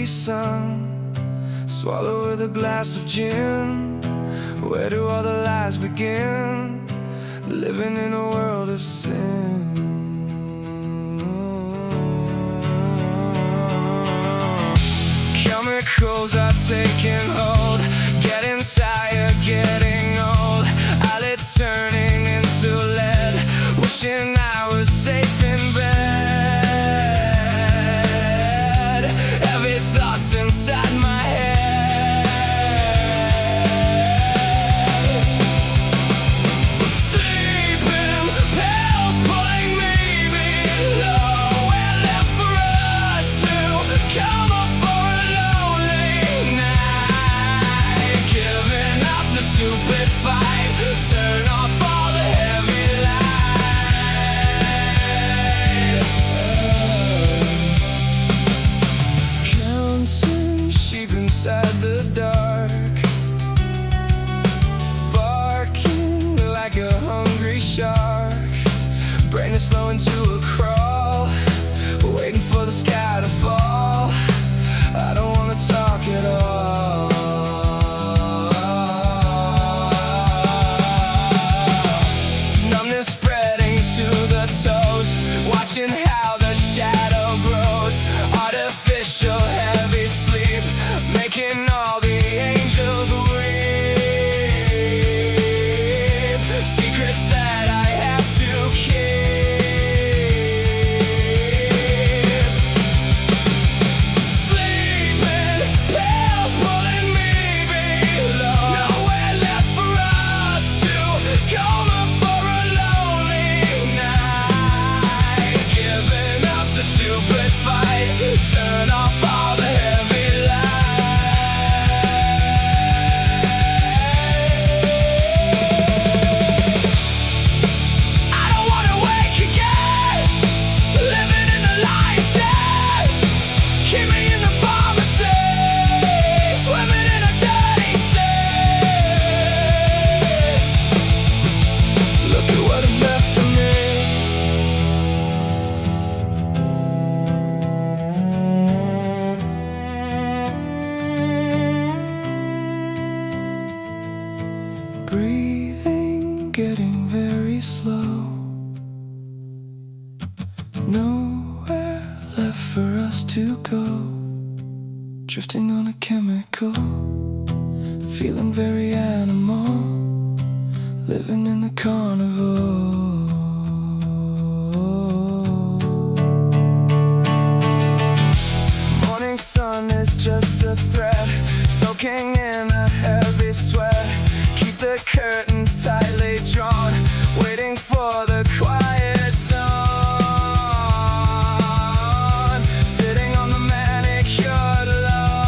Capri Sun. Swallow with a glass of gin. Where do all the lies begin? Living in a world of sin. Chemicals are taking hold, getting tired, getting old. Eyelids turning into lead, wishing I was safe in bed. Heavy thoughts inside my head. Sleeping pills pulling me below. We're left for us to come up for a lonely night. Giving up the stupid fight, turn off all the heavy light. Counting sheep inside the dark, barking like a hungry shark. Brain is slowing to a crawl, waiting for the sky to fall. I don't wanna talk at all. Numbness spreading to the toes, watching how the shadow grows. Artificial heavy sleep, making all the angels weep. Secrets that I have to keep. Sleeping pills pulling me below. Nowhere left for us to come up for a lonely night. Giving up the stupid fight, turn off all the heavy lights. I don't wanna wake again, living in the lion's den. Keep me in the pharmacy, swimming in a dirty sea. Look at what is left of me. Breathing, getting very slow. Nowhere left for us to go. Drifting on a chemical, feeling very animal. Living in the carnival. Morning sun is just a thread, soaking in a heavy sweat. Keep the curtains tightly drawn, waiting for the quiet dawn. Sitting on the manicured lawn.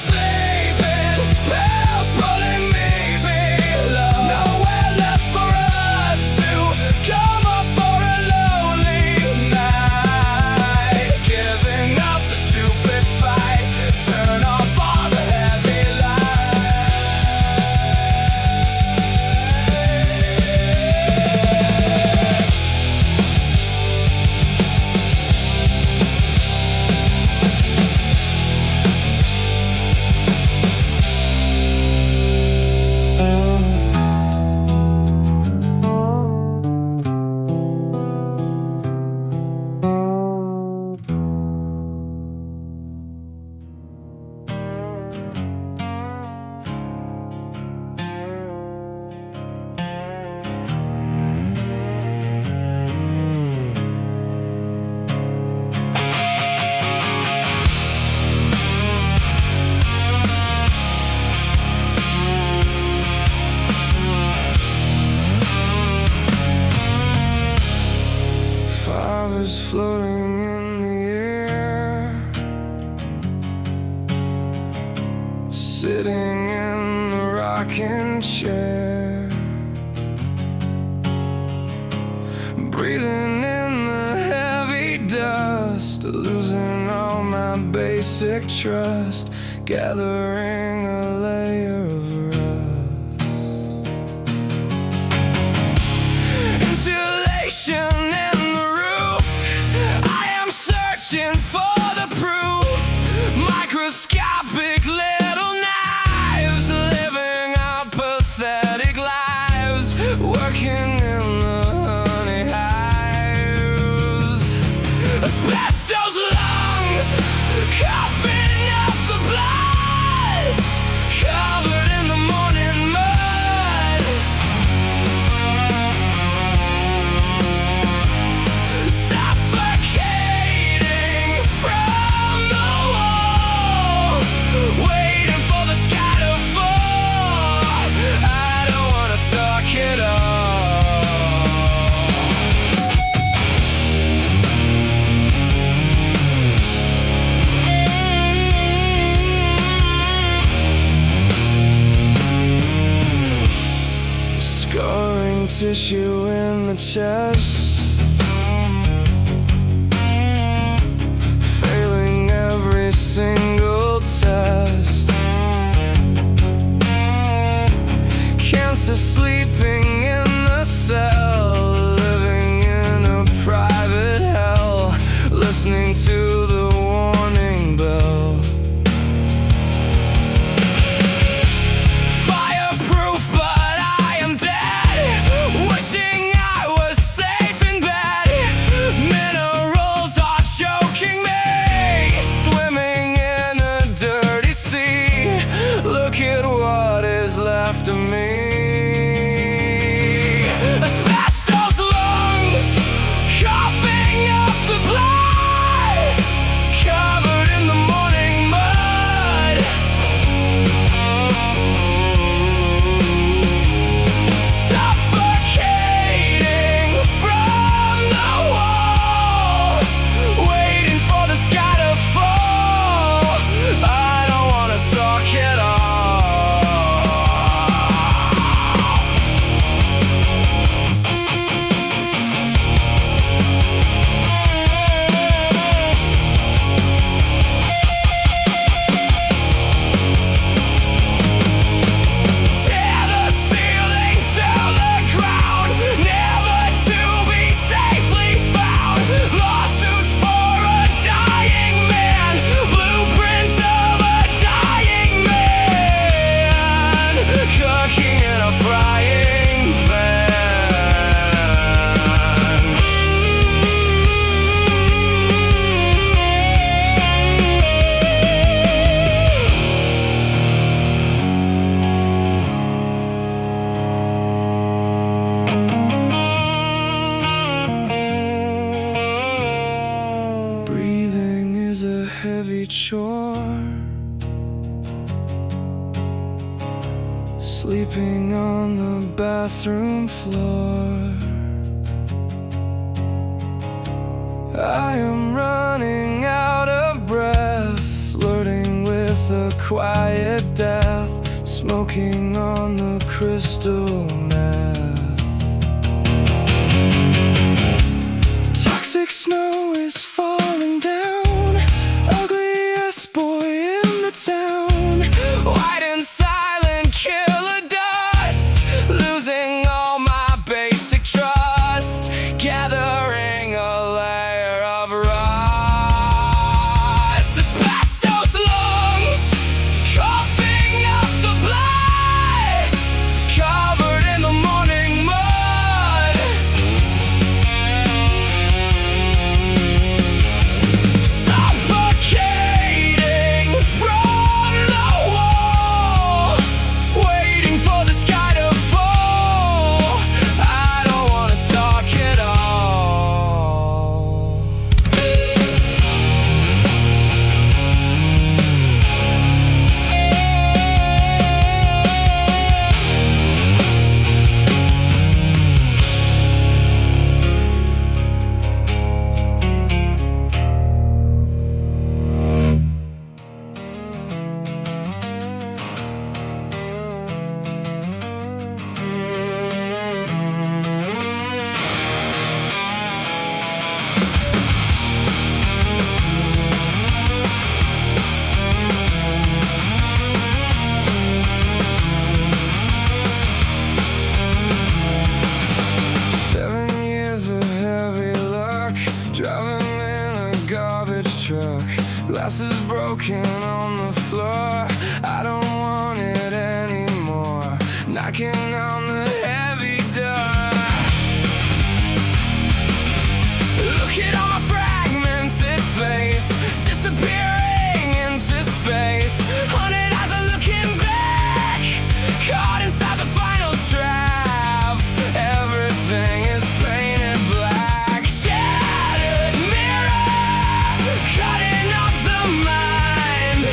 Sleeping pills pulling me below. Nowhere left for us to come up for a lonely night. Giving up the stupid fight, turn off all the heavy Flowers floating in the air, sitting in the rocking chair, breathing in the heavy dust, losing all my basic trust, gathering a layer of rust. Insulation in the roof, chest, failing every single test. Cancer sleeping in the cell, living in a private hell, listening to the warning bell. Fireproof, but I am dead, wishing I was safe in bed. Minerals are choking me, swimming in a dirty sea. Look at what is left of me. Asbestos lungs, coughing up the blood, covered in the morning mud. Suffocating from the wall, waiting for the sky to fall. I don't wanna talk at all. Tear the ceiling to the ground, never to be safely found. Lawsuits for a dying man, blueprint of a dying man, cooking in a frying pan. Breathing is a heavy chore, sleeping on the bathroom floor. I am running out of breath, flirting with a quiet death, smoking on the crystal meth. Toxic snow is falling down, ugliest boy in the town. White and silent killer dust, losing all my basic trust, gathering a layer of rust. Asbestos lungs, coughing up the blood, covered in the morning mud. Suffocating from the wall, waiting for the sky to fall. I don't wanna talk at all. Driving in a garbage truck, glasses broken on the floor. I don't want it anymore. Knocking on the heavy door. Look at all my fragmented face, disappearing into space. 100 eyes are looking back, caught inside the final trap. Everything is painted black. Shattered mirror, cutting up the mind.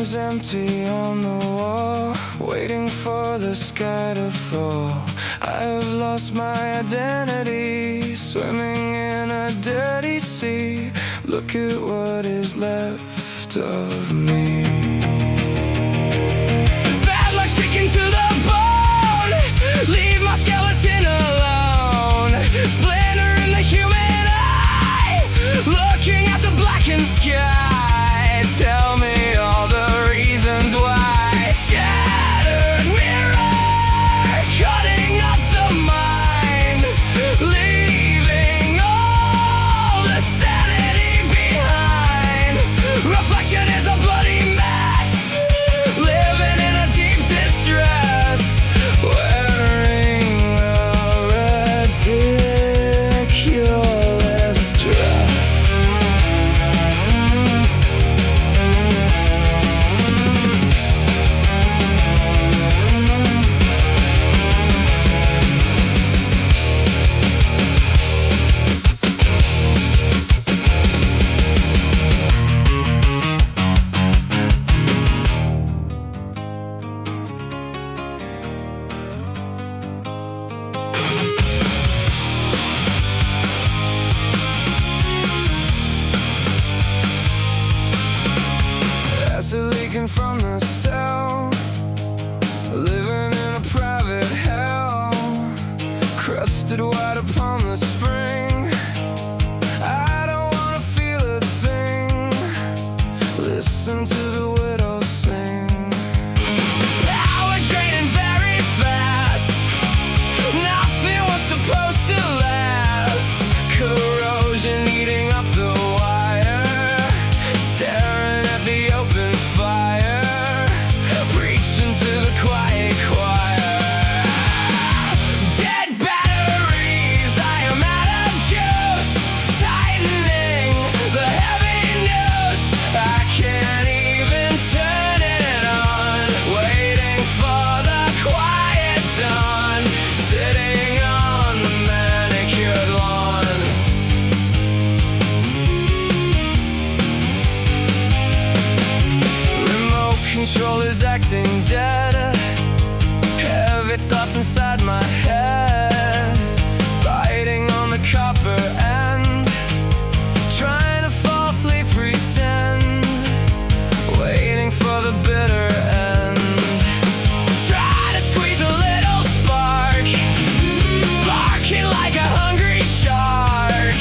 pictures empty on the wall, waiting for the sky to fall. I have lost my identity, swimming in a dirty sea. Look at what is left of me. Bad luck sticking to the bone, leave my skeleton alone. Splinter in the human eye, looking at the blackened sky. Tell me all the reasons why. Shattered mirror, cutting up the mind, leaving all the sanity behind. Reflection is a bloody mess, living in a deep distress, wearing a ridiculous dress. Acid leaking from the cell, living in a private hell, crusted white upon the spring. I don't wanna feel a thing, listen to the widow sing. Power draining very fast, nothing was supposed to last. Corrosion eating up the wire, staring at the open fire, preaching to the quiet choir. Dead batteries, I am out of juice, tightening the heavy noose. I can't even turn it on, waiting for the quiet dawn, sitting on the manicured lawn. Remote control is acting dead, heavy thoughts inside my head, biting on the copper end, trying to falsely pretend, waiting for the bitter end. Try to squeeze a little spark, barking like a hungry shark.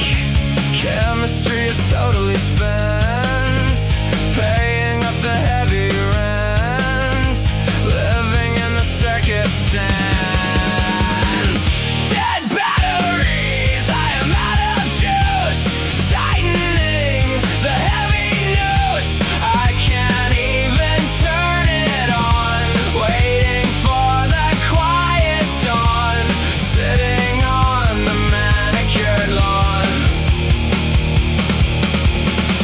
Chemistry is totally spent, paying up the heavy rent, living in the circus tent. Dead batteries, I am out of juice, tightening the heavy noose. I can't even turn it on, waiting for the quiet dawn, sitting on the manicured lawn.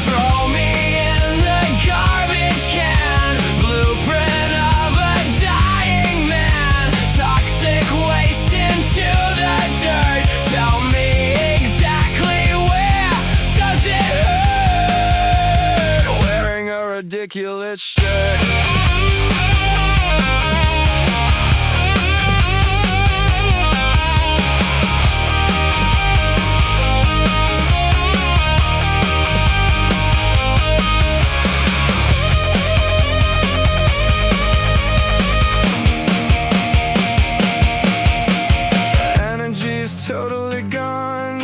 Throw me in the garbage can, blueprint of a dying man, toxic waste into the dirt. Tell me exactly where does it hurt, wearing a ridiculous shirt. Energy's totally gone,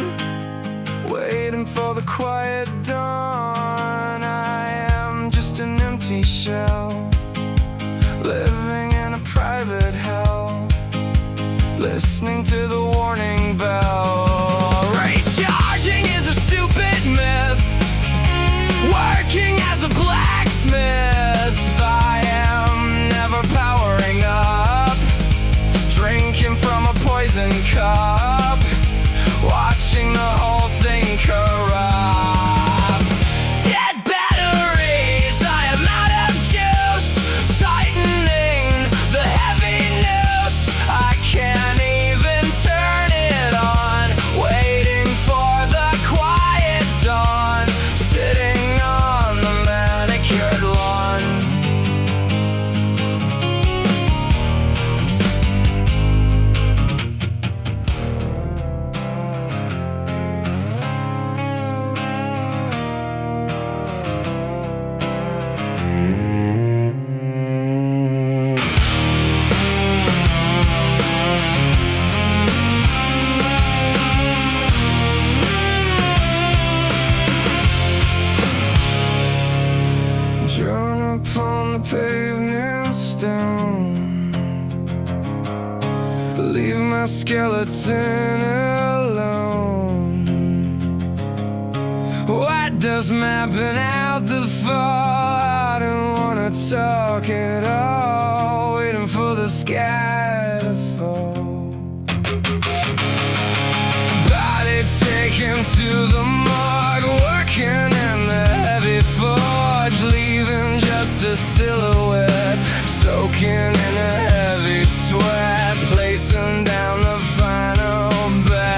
waiting for the quiet dawn. I am just an empty shell, living in a private hell, listening to the warning bell. Recharging is a stupid myth, working as a blacksmith. I am never powering up, drinking from a poison cup, watching the whole thing corrupt. Dead batteries, I am out of juice, tightening the heavy noose. I can't even turn it on, waiting for the quiet dawn, sitting on the manicured lawn. stone. Leave my skeleton alone. Why does mapping out the fall? I don't wanna talk at all. Waiting for the sky to fall. Body taken to the morgue, working in the heavy forge, leaving just a silhouette, soaking in a heavy sweat, placing down the final bet.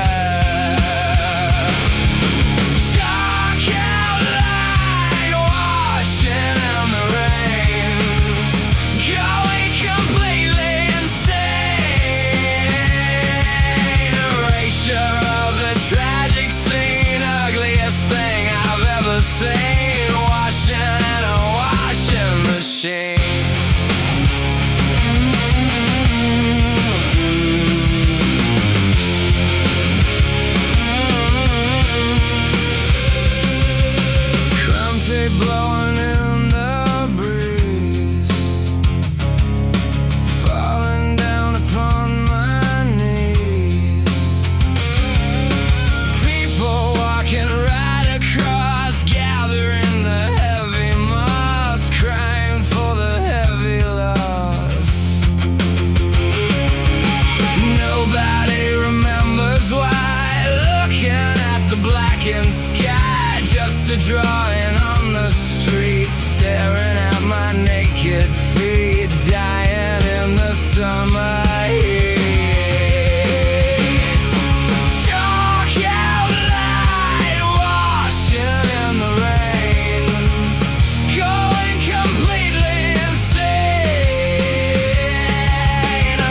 Dark outline, washing in the rain, going completely insane. Erasure of the tragic scene, ugliest thing I've ever seen, washing in a washing machine. Blowing in the breeze, falling down upon my knees. People walking right across, gathering the heavy moss, crying for the heavy loss. Nobody remembers why, looking at the blackened sky, just a drawing on the street, staring at my naked feet, dying in the summer heat. Chalk outline, washing in the rain, going completely insane.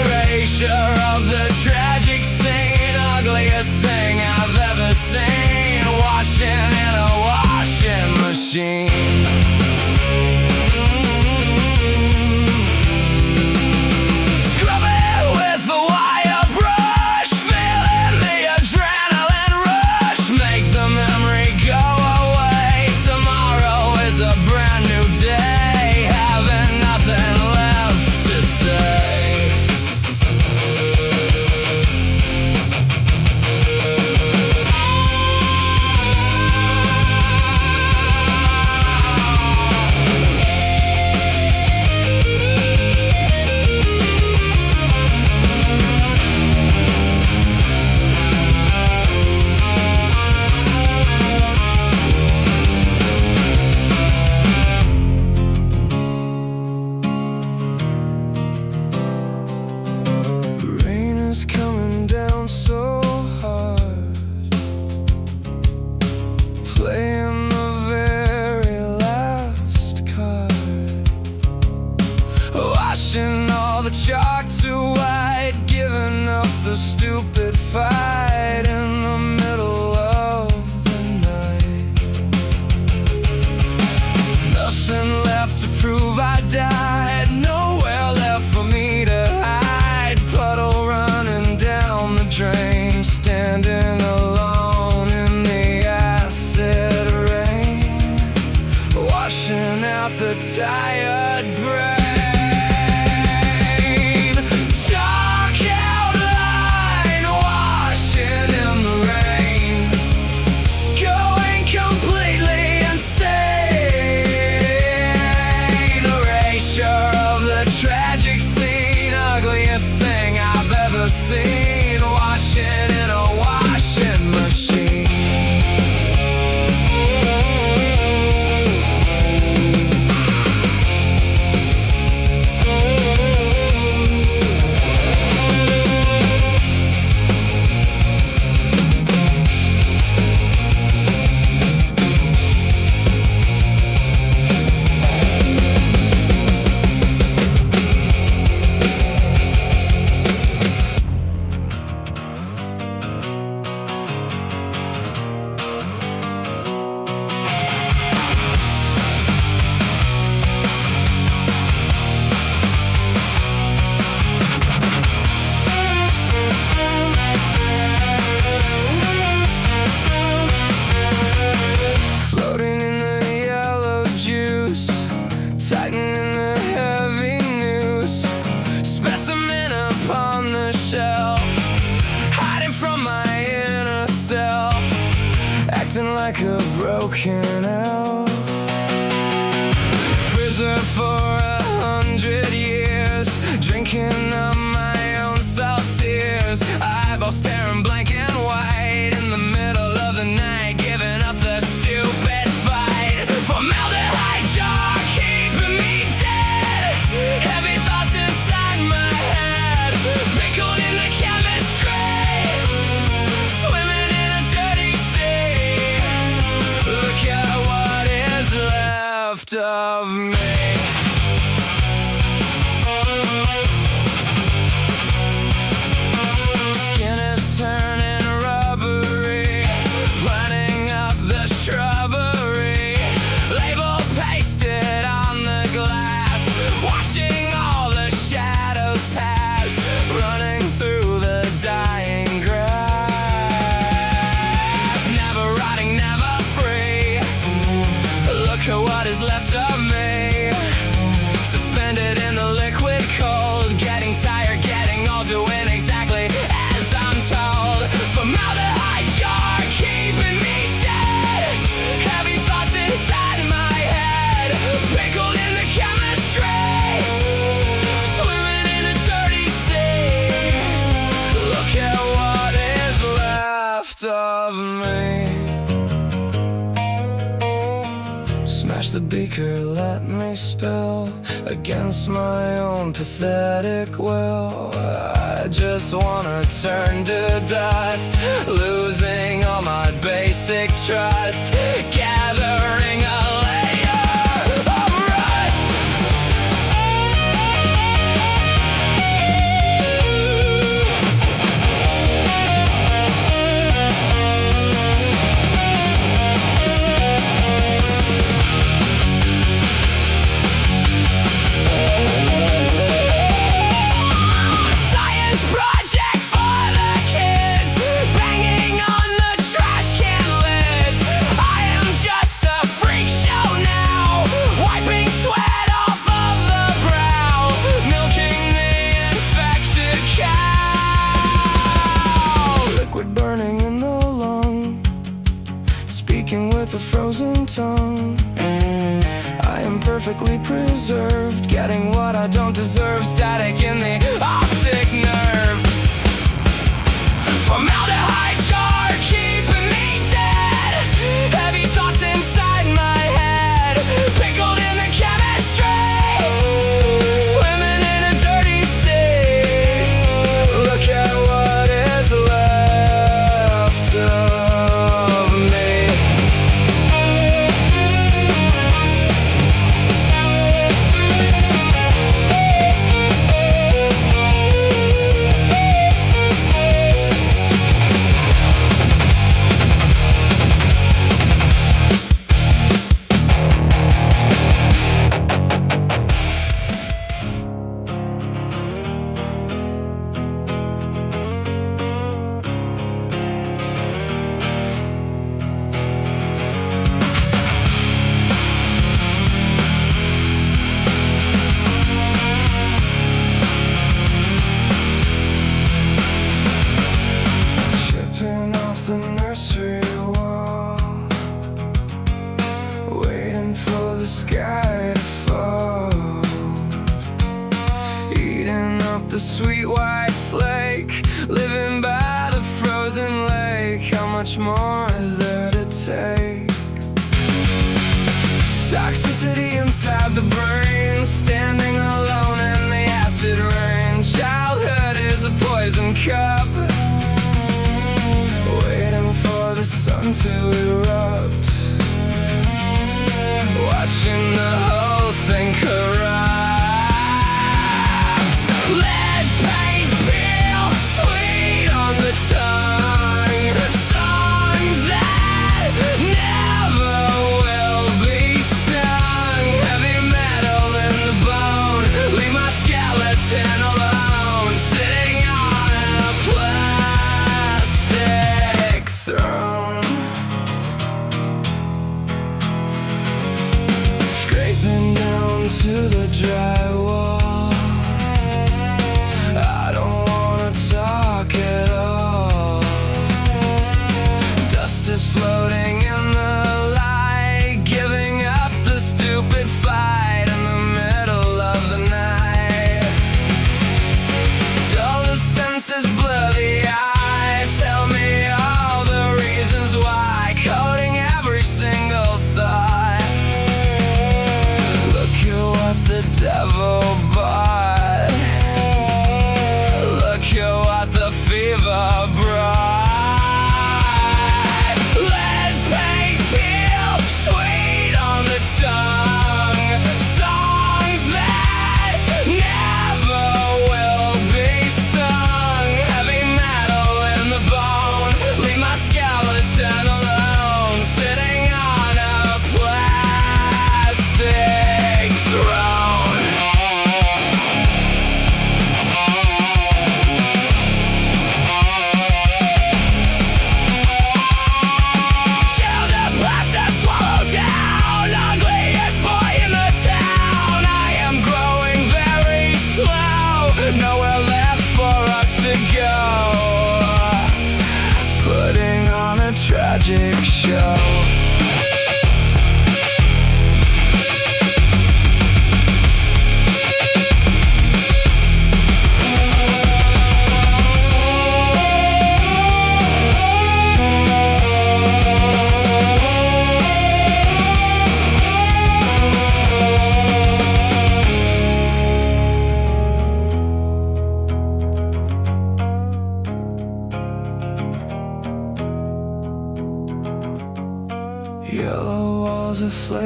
Erasure of the tragic scene, ugliest thing I've ever seen, washing in a washing machine. Scrubbing with the wire brush, feeling the adrenaline rush, make the memory go away. Tomorrow is a brand new day, having nothing left to say. Rain is coming down so hard, playing the very last card, washing all the chalk to white, giving up the stupid fight in the middle of the night. Nothing left to prove I died, nowhere left for me to hide. Puddle running down the drain, standing alone in the acid rain, washing out the tired brain. Dark outline, washing in the rain, going completely insane. Erasure of the tragic scene, ugliest thing I've ever seen, washing in a washing machine. broken elf, prisoner for 100 years, drinking up my own salt tears, eyeball staring blank and white in the middle of the night, giving up the stupid fight. Formaldehyde jar keeping me dead, heavy thoughts inside my head, pickled in the chemistry, swimming in a dirty sea. Look at what is left of me. Skin is turning rubbery, planting up the shrubbery, label pasted on the glass, watching all the shadows pass, running through the dying grass. Never rotting, never free. Look at what is left of me, suspended in the liquid cold, getting tired, getting old, doing exactly as I'm told. Formaldehyde jar keeping me dead, heavy thoughts inside my head, pickled in the chemistry, swimming in a dirty sea. Look at what is left of me. Smash the beaker, let me spill against my own pathetic will. I just wanna turn to dust, losing all my basic trust, gathering a layer of rust. Science project for the kids, banging on the trash can lids. I am just a freak show now, wiping sweat off of the brow, milking the infected cow. Liquid burning in the lung, speaking with a frozen tongue. I am perfectly preserved, getting what I don't deserve, static in the optic nerve. Formaldehyde jar keeping me dead, heavy thoughts inside my head, pickled in the chemistry, swimming in a dirty sea. Look at what is left of me. Chipping off the nursery wall, waiting for the sky to fall, eating up the sweet white flake, living by the frozen lake. How much more is there to take? Toxicity inside the brain, standing alone in the acid rain. Childhood is a poison cup, waiting for the sun to erupt, watching the whole thing corrupt. Lead paint peel, sweet on the tongue, songs that never will be sung. Heavy metal in the bone, leave my skeleton alone, sitting on a plastic throne.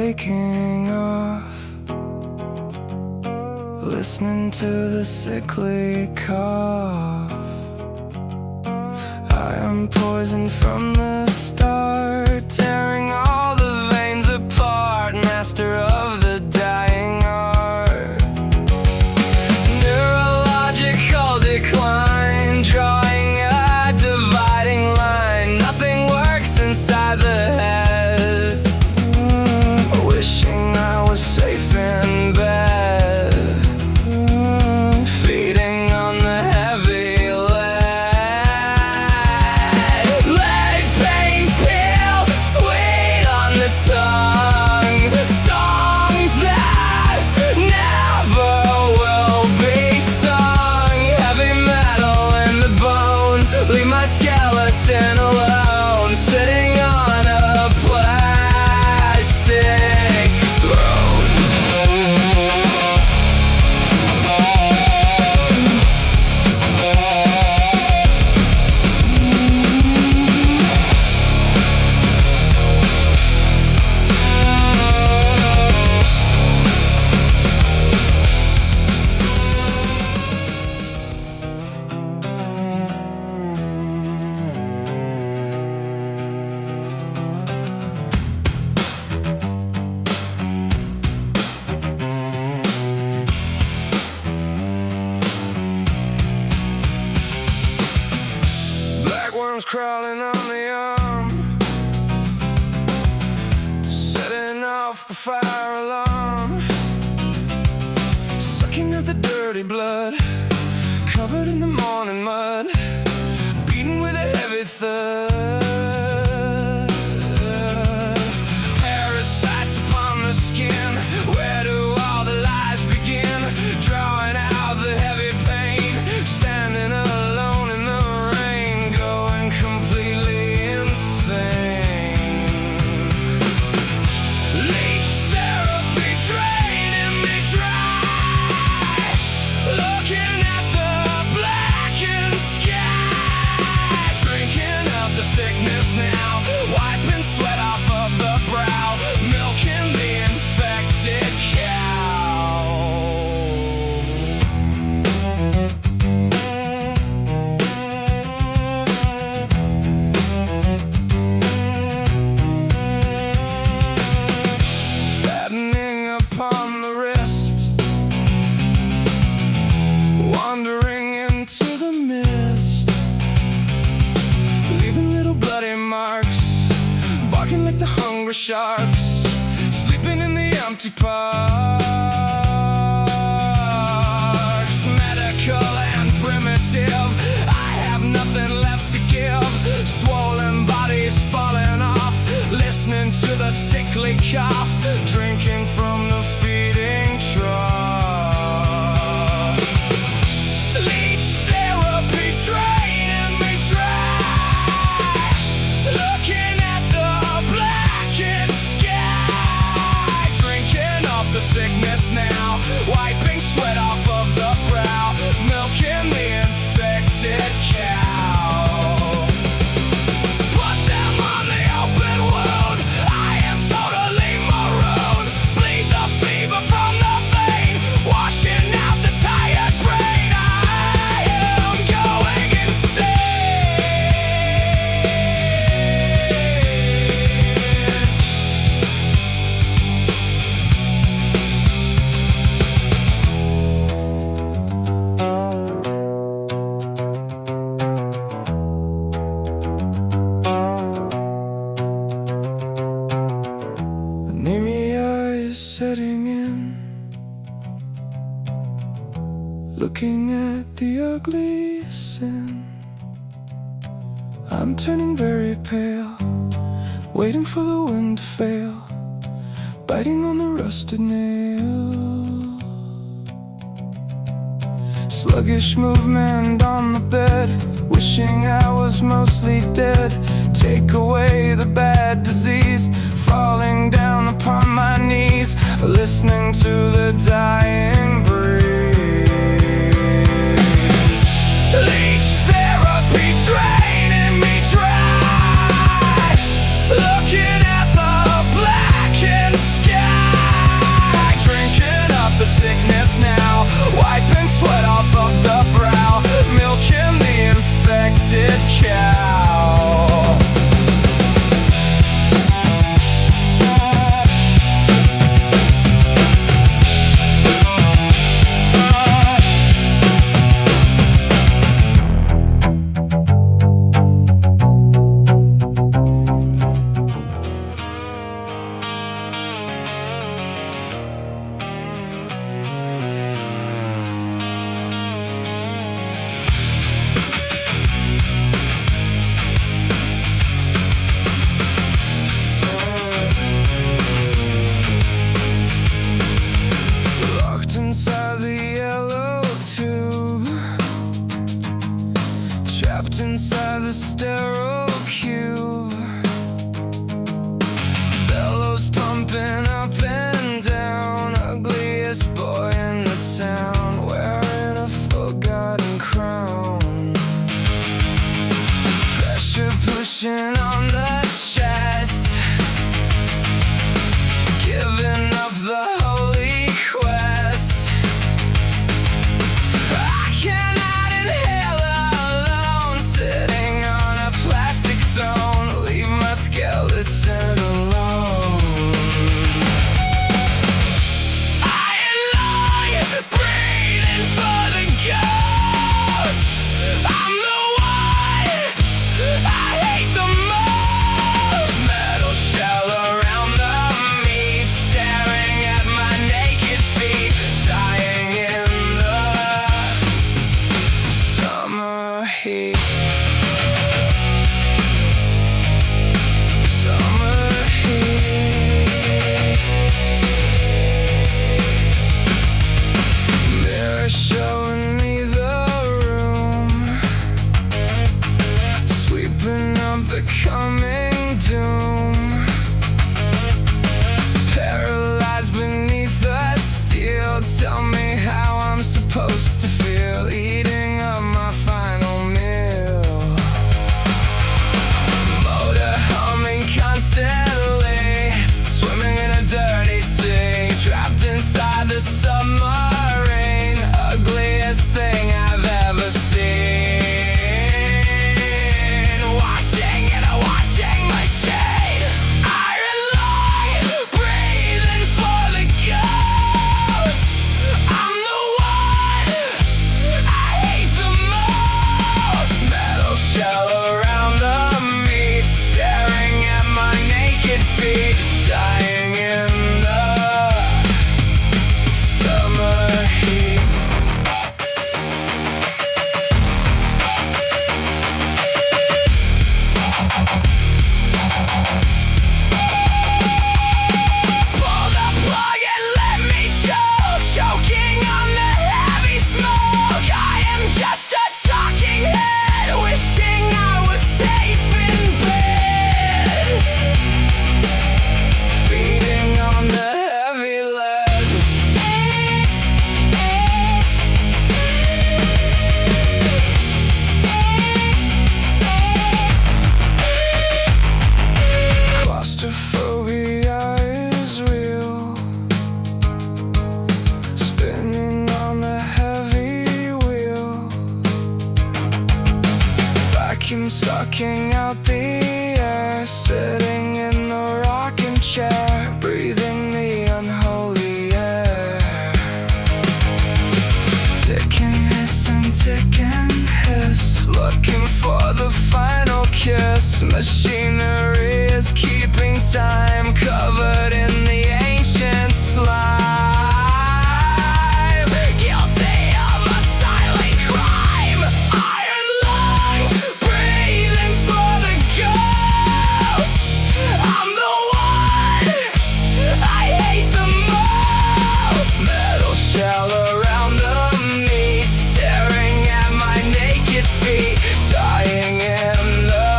waking off, listening to the sickly cough. I am poisoned from the start, tearing all the veins apart, master of the dying art. Neurological decline, drawing a dividing line. Nothing works inside the head. Wishing I was safe in bed, feeding on the heavy lead. Leg pain pill, sweet on the tongue. Songs that never will be sung. Heavy metal in the bone, leave my skeleton alone, sitting on a plastic throne. Black worms crawling on the arm, setting off the fire alarm, sucking at the dirty blood, covered in the morning mud, beaten with a heavy thud. Parasites upon the skin, where do all the lies begin? Drawing out the heavy pain, standing alone in the rain, going completely insane. Leech therapy draining me dry, looking at the blackened sky, drinking up the sickness now, wiping sweat off of the brow, milking the infected cow. Fattening upon the wrist, wandering into the mist, leaving little bloody marks, barking like the hungry sharks, sleeping in the empty parks. Medical and primitive, I have nothing left to give. Swollen bodies falling off, listening to the sickly cough, drinking from the feeding trough. Leech therapy draining me dry, looking at the blackened sky, drinking up the sickness now, wiping sweat off of the brow, milking the infected cow. Put them on the open wound, I am totally marooned. Bleed the fever from the vein, washing out the tired brain. I am going Anemia is setting in, looking at the ugly sin. I'm turning very pale, waiting for the wind to fail, biting on the rusted nail. Sluggish movement on the bed, wishing I was mostly dead. Take away the bad disease, falling down upon my knees, listening to the dying breeze. Leech therapy draining me dry, looking at the blackened sky. sucking out the air, sitting in the rocking chair, breathing the unholy air. Ticking, hissing, ticking, hiss, looking for the final kiss. Machinery is keeping time, covered in the ancient slime. Guilty of a silent crime. Iron lung, breathing for the ghost. I'm the one I hate the most. Metal shell around the meat, staring at my naked feet, dying in the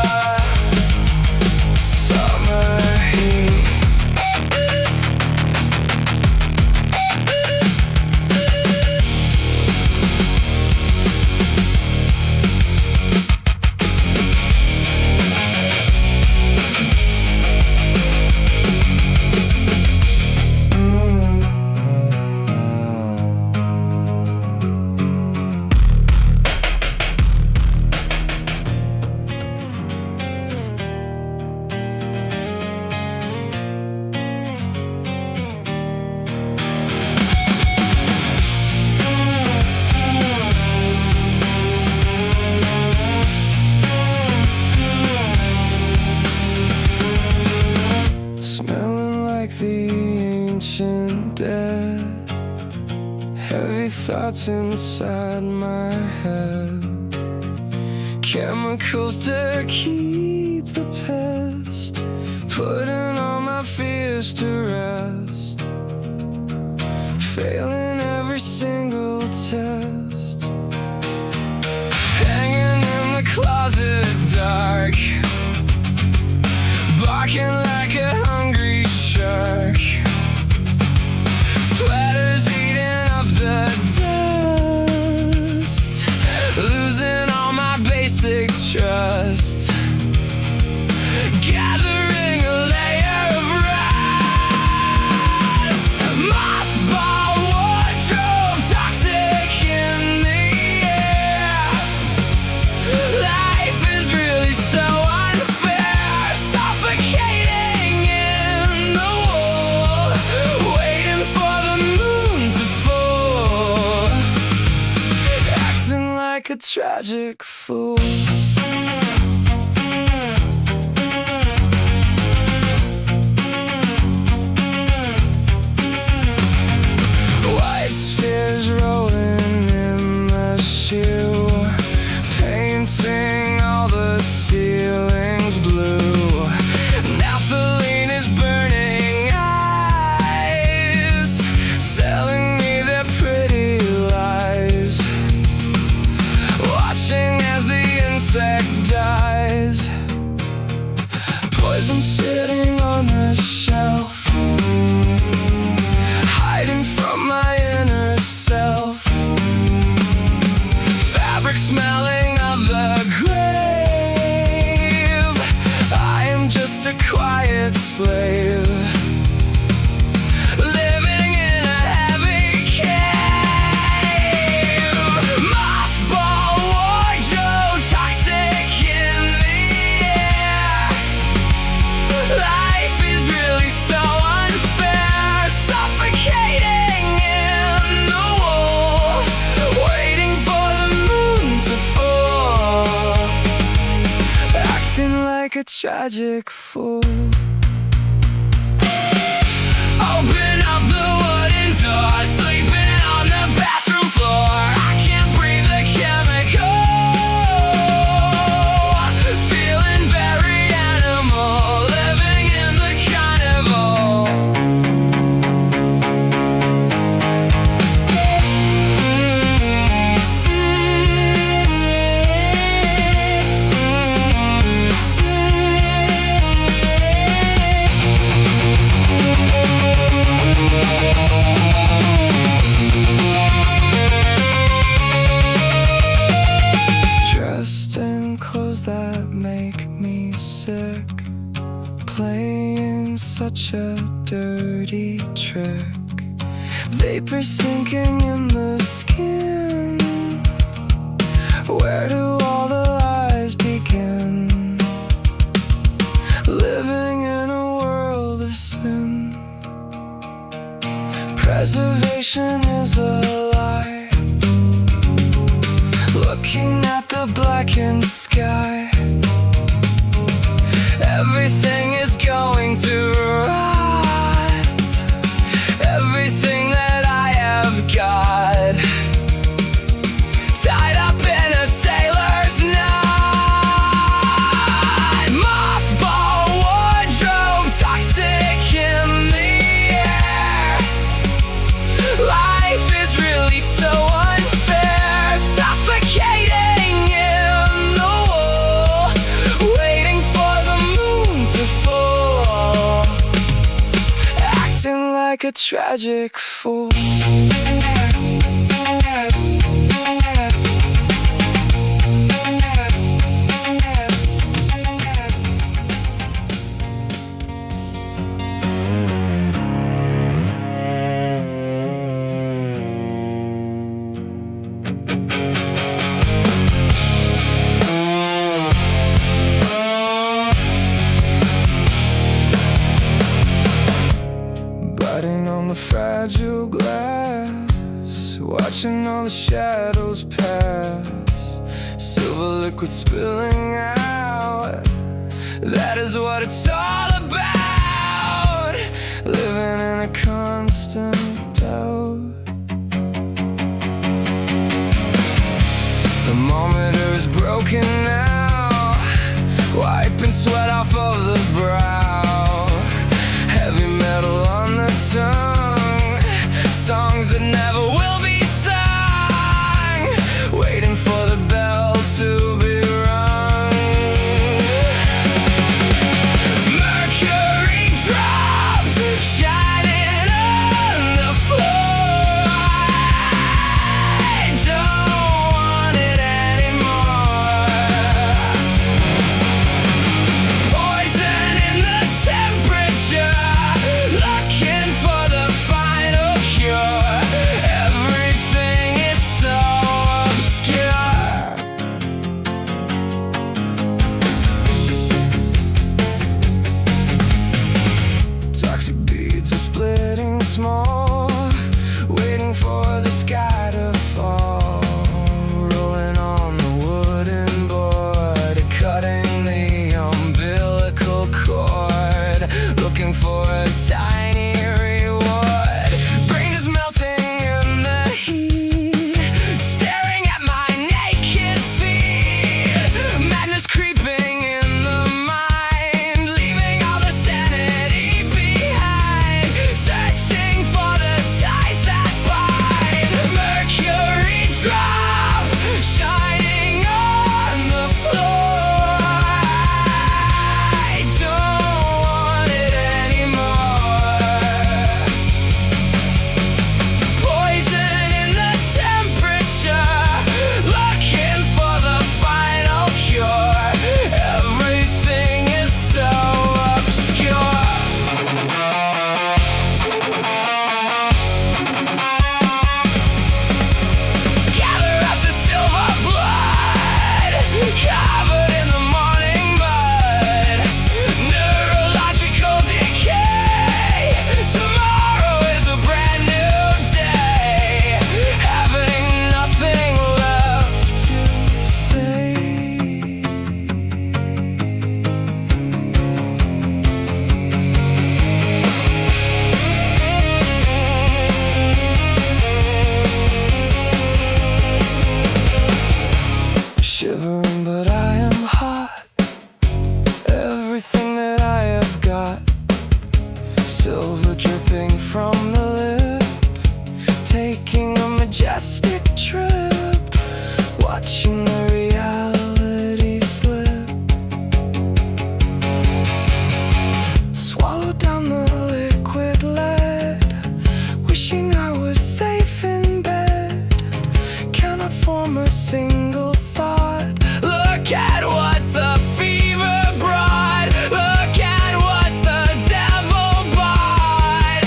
summer heat. Smelling like the ancient dead, heavy thoughts inside my head, chemicals to keep the pest, putting all my fears to rest, failing every single test, hanging in the closet dark, barking like a hungry shark. Sweaters eating up the dust, losing all my basic trust, gathering a layer of rust. Mothball wardrobe, toxic in the air. Life is really so unfair, suffocating in the wall, waiting for the moon to fall, acting like a tragic fool. White spheres rolling in the shoe, painting all the ceilings blue. Naphthalene is burning eyes, selling me their pretty lies, watching as the insect dies, poison sitting on the shelf, hiding from my inner self, fabric smelling of the grave. I am just a quiet slave, living in a heavy cave. Mothball wardrobe, toxic in the air. Life is really so unfair, suffocating in the wall, waiting for the moon to fall, acting like a tragic fool. Open up the wooden door, sleeping on the bathroom floor. I can't breathe the chemical, feeling very animal, living in the carnival. ocean is alive, looking at the blackened sky. Everything is going to rot, everything that I have got, tied up in a sailor's knot. Mothball wardrobe, toxic in the air. Life is really so unfair, suffocating in the wall, waiting for the moon to fall, acting like a tragic fool. Biting on the fragile glass, watching all the shadows pass, silver liquid spilling out. That is what it's all about, living in a constant doubt. Thermometer is broken now, wiping sweat off of the brow. Heavy metal on the tongue, songs that never will be sung, waiting for the bell to be rung. Mercury drop, shining on the floor. I don't want it anymore. Poison in the temperature, looking for the final cure. Everything is so obscure. Toxic beads are splitting small, waiting for the sky to fall, rolling on the wooden board, cutting the umbilical cord, looking for a tiny reward. Brain is melting in the heat, staring at my naked feet. Madness creeping in the mind, leaving all the sanity behind, searching for the ties that bind. Mercury drop, shining on the floor. I don't want it anymore. Poison in the temperature, looking for the final cure. Everything is so obscure. Gather up the silver blood, covered in the morning mud. Neurological decay, tomorrow is a brand new day, having nothing left to say. Shivering, but I am hot. Everything that I have got, silver dripping from the lip, taking a majestic trip, watching the reality slip. Swallow down the liquid lead, wishing I was safe in bed. Cannot form a single thought. Look at what the fever brought. Look at what the devil bought.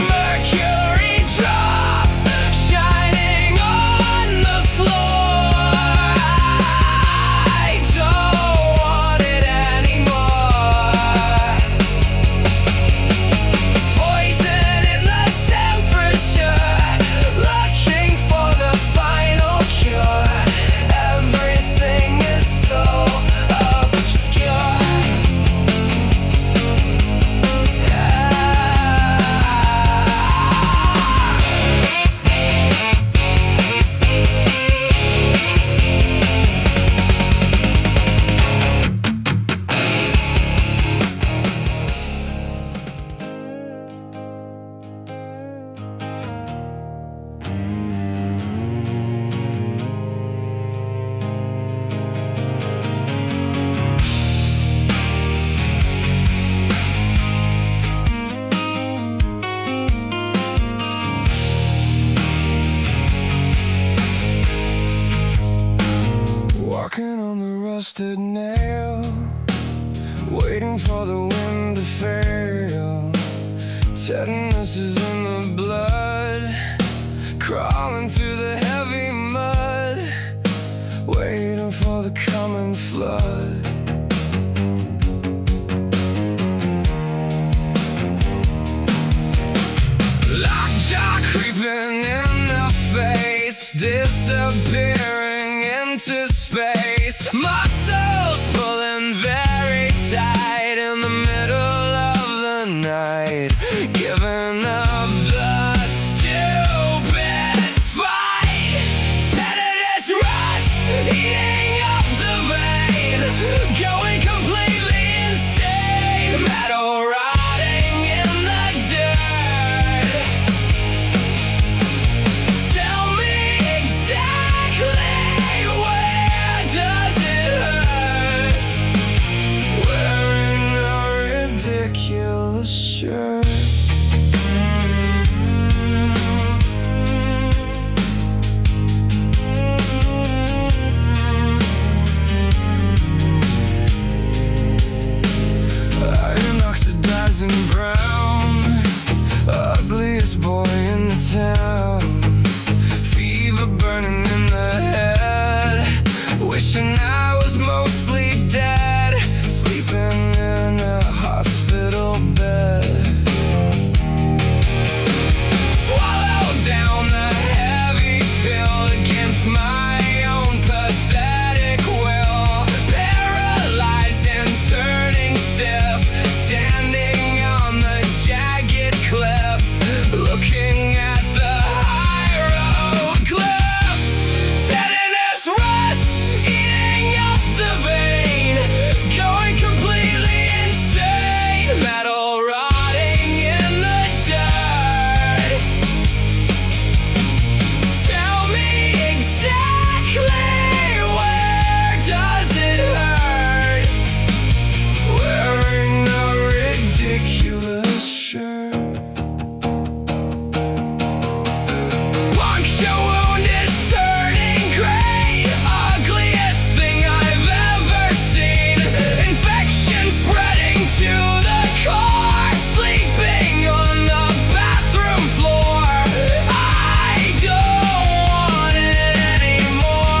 Mercury drop, shining on the floor. I don't want it anymore. Poison in the temperature. rusted nail, waiting for the wind to fail. Tetanus is in the blood, crawling through the heavy mud, waiting for the coming flood. Lockjaw creeping in the face, disappearing into space. Muscles pulling very tight in the middle of the night, giving up the stupid fight. Tetanus rust eating up the vein, going completely insane. Metal rotting in the dirt. Tell me exactly where does it hurt? Wearing a ridiculous shirt. Iron oxidizing brown, ugliest boy in the town. Fever burning in the head, wishing I was mostly dead, sleeping in a hospital bed. Swallow down the heavy pill against my own pathetic will. Paralyzed and turning stiff, standing on the jagged cliff, looking at the hieroglyph. Tetanus rust eating up the vein, going completely insane. Metal rotting in the dirt. Tell me exactly where does it hurt? Wearing a ridiculous shirt. Puncture wound is turning gray, ugliest thing I've ever seen. Infection spreading to the core, sleeping on the bathroom floor. I don't want it anymore.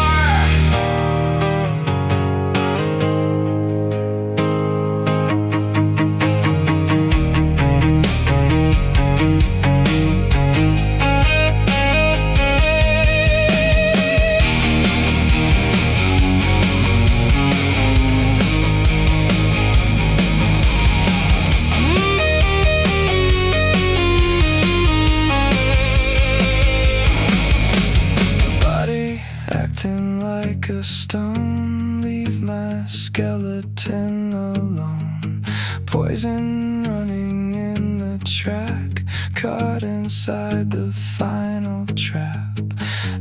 Body acting like a stone, leave my skeleton alone. Poison running in the track, caught inside the final trap.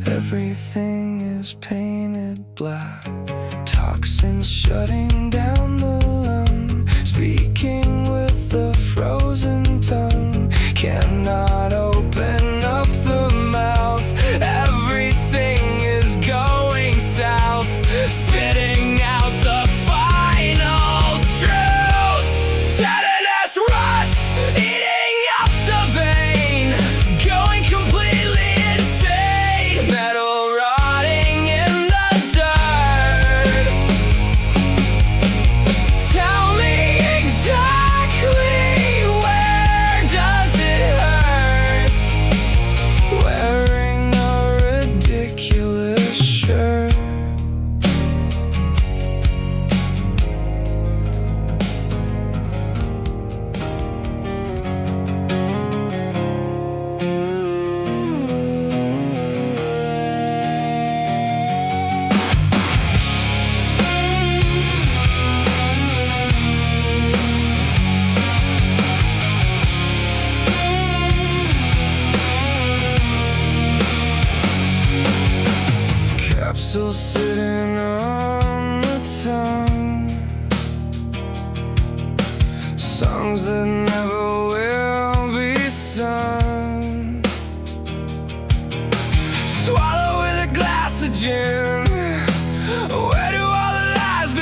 Everything is painted black, toxins shutting down the lung, speaking with a frozen tongue. Cannot open up the mouth, everything is going south, spitting out the final truth. Tetanus rust eating up the vein, going completely insane. Metal rotting in the dirt. Tell me exactly where does it hurt? Wearing a ridiculous shirt. Capsule sitting on the tongue, songs that never will be sung. Swallow with a glass of gin. Where do all the lies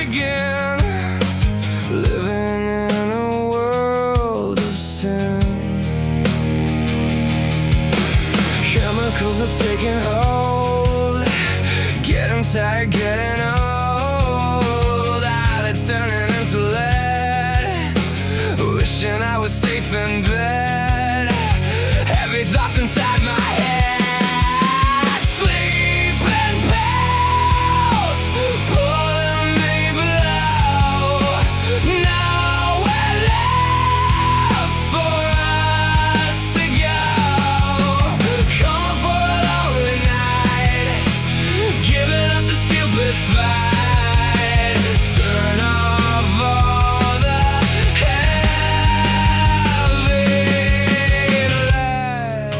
we're getting old. Eyelids turning into lead. Wishing I was safe in bed. Heavy thoughts inside my head. Sleeping pills pulling me below. Nowhere left for us to go. Coming for a lonely night. Giving up the stupid fight. Turn off all the heavy light.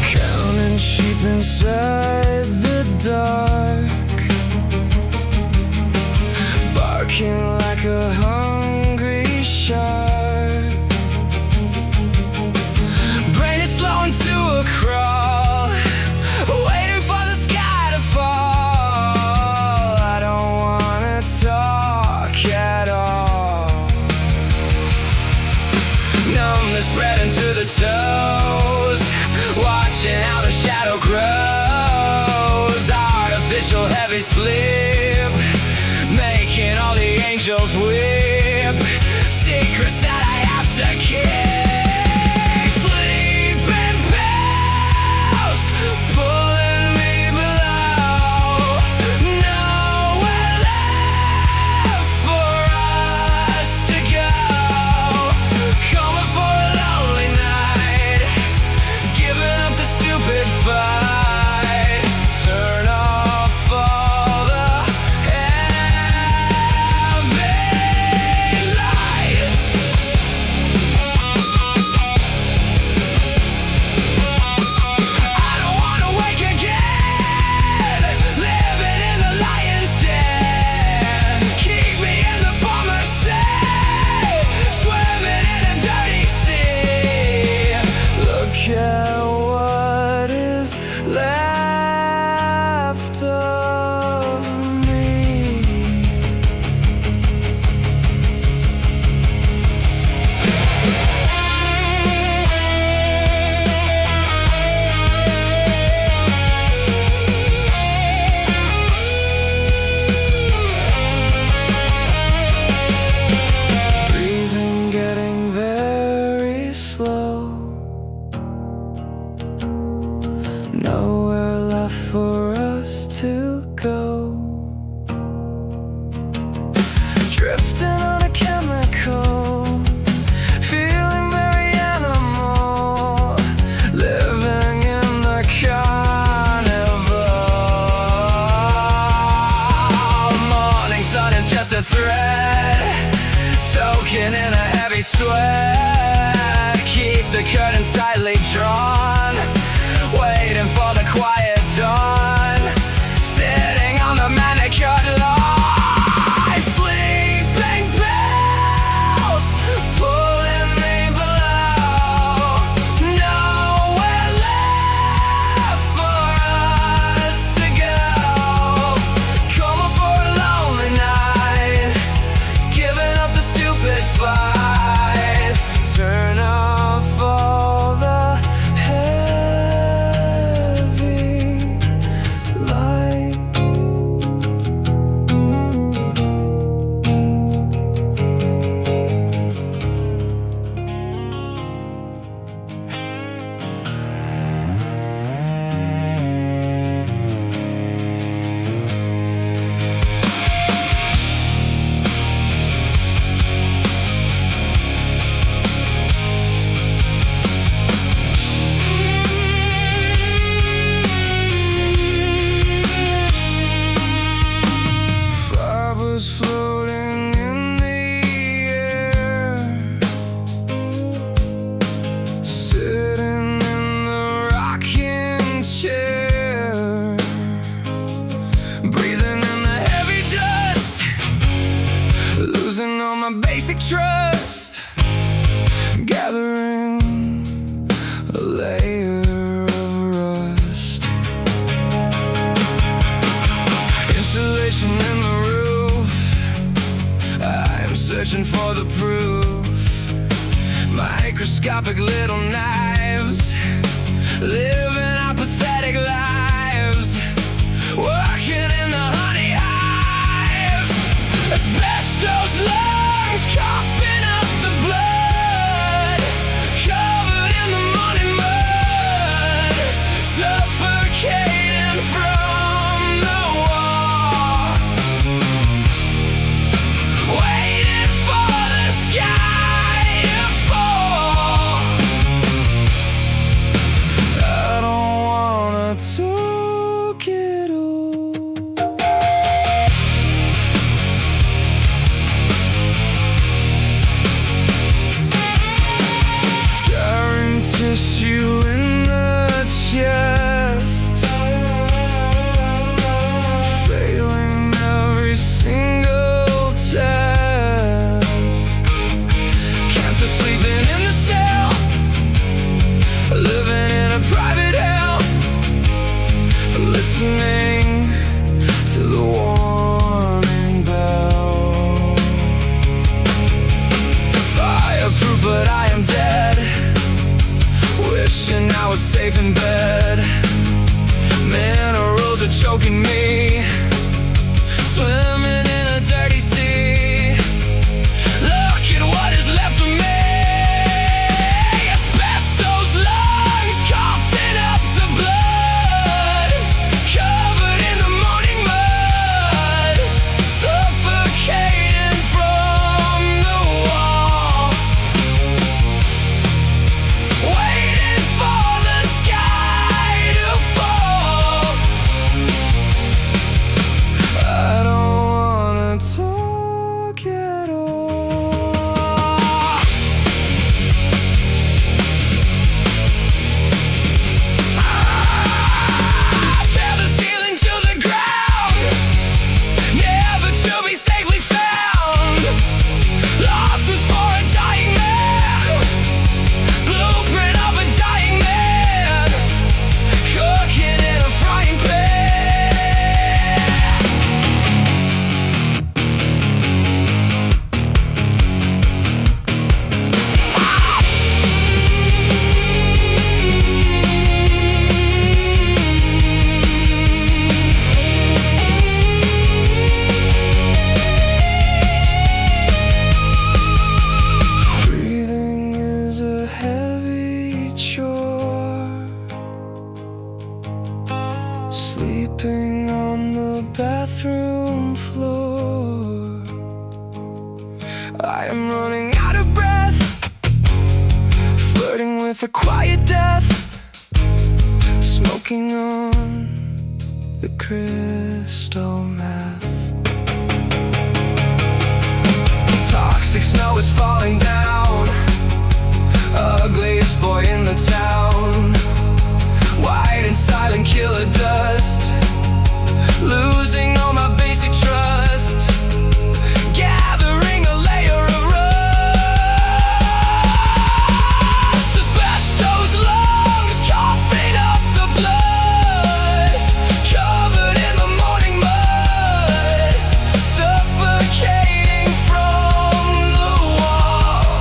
Counting sheep inside the dark, barking like a hungry shark. Brain is slowing to a crawl, waiting for the sky to fall. I don't wanna talk at all. Numbness spreading to the toes, watching how the shadow grows. Artificial heavy sleep, making all the angels weep. Secrets that I have to keep. Sleeping pills pulling me below. Nowhere left for us to go. Coming for a lonely night. Giving up the stupid fight. Turn off all the heavy light. I don't wanna wake again, living in the lion's den. Keep me in the pharmacy, swimming in a dirty sea. Look at what is left of me. Breathing getting very slow. Nowhere left for us to go. Drifting on a chemical, feeling very animal. Living in the carnival. Morning sun is just a thread, soaking in a heavy sweat. Keep the curtains tightly drawn, waiting for the quiet dawn. Sitting on the manicured lawn. Sleeping pills pulling me below. Nowhere left for us to go. Coming for a lonely night. Giving up the stupid fight. Turn off all the heavy light. Flowers floating in the air, sitting in the rocking chair. Breathing in the heavy dust, losing all my basic trust. Gathering a layer of rust. Insulation in the roof, I'm searching for the proof. Microscopic little knives, living apathetic lives, working in the honey hives. Asbestos lungs coughing up the blood, covered in the morning mud, suffocating from the war, waiting for the sky to fall. I don't wanna talk at all. Scarring tissue in the chest, failing every single test. Cancer sleeping in the cell, living in a private hell, listening to the warning bell. Fireproof, but I am dead, wishing I was safe in bed. Minerals are choking me, swimming in a dirty sea. Look at what is left of me. Asbestos lungs coughing up the blood, covered in the morning mud, suffocating from the wall, waiting for the sky to fall. I don't wanna talk at all. Tear the ceiling to the ground, never to be safely found. Lawsuits for a dying man, blueprint of a dying man, cooking in a frying pan. Breathing is a heavy chore, sleeping on the bathroom floor. I am running out of breath, flirting with a quiet death, smoking on the crystal meth. Toxic snow is falling down, ugliest boy in the town, white and silent killer dust, losing all my basic trust, gathering a layer of rust. Asbestos lungs coughing up the blood, covered in the morning mud, suffocating from the wall,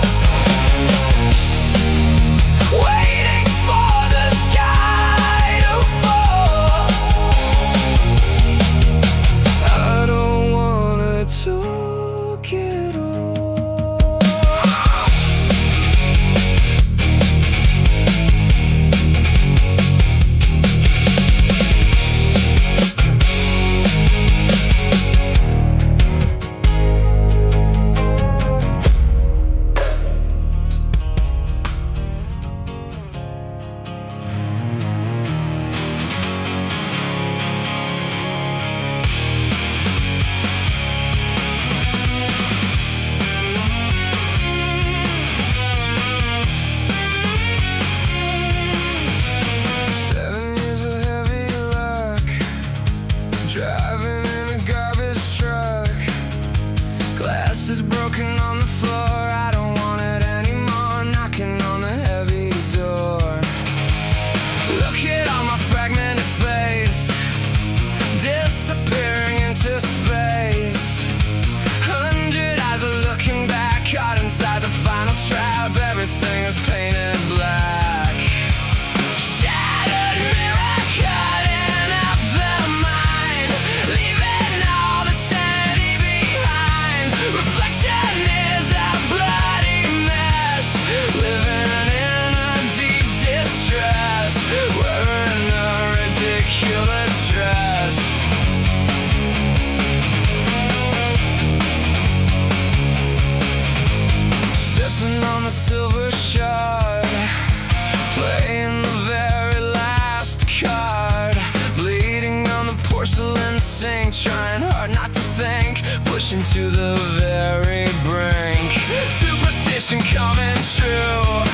pushing to the very brink. Superstition coming true,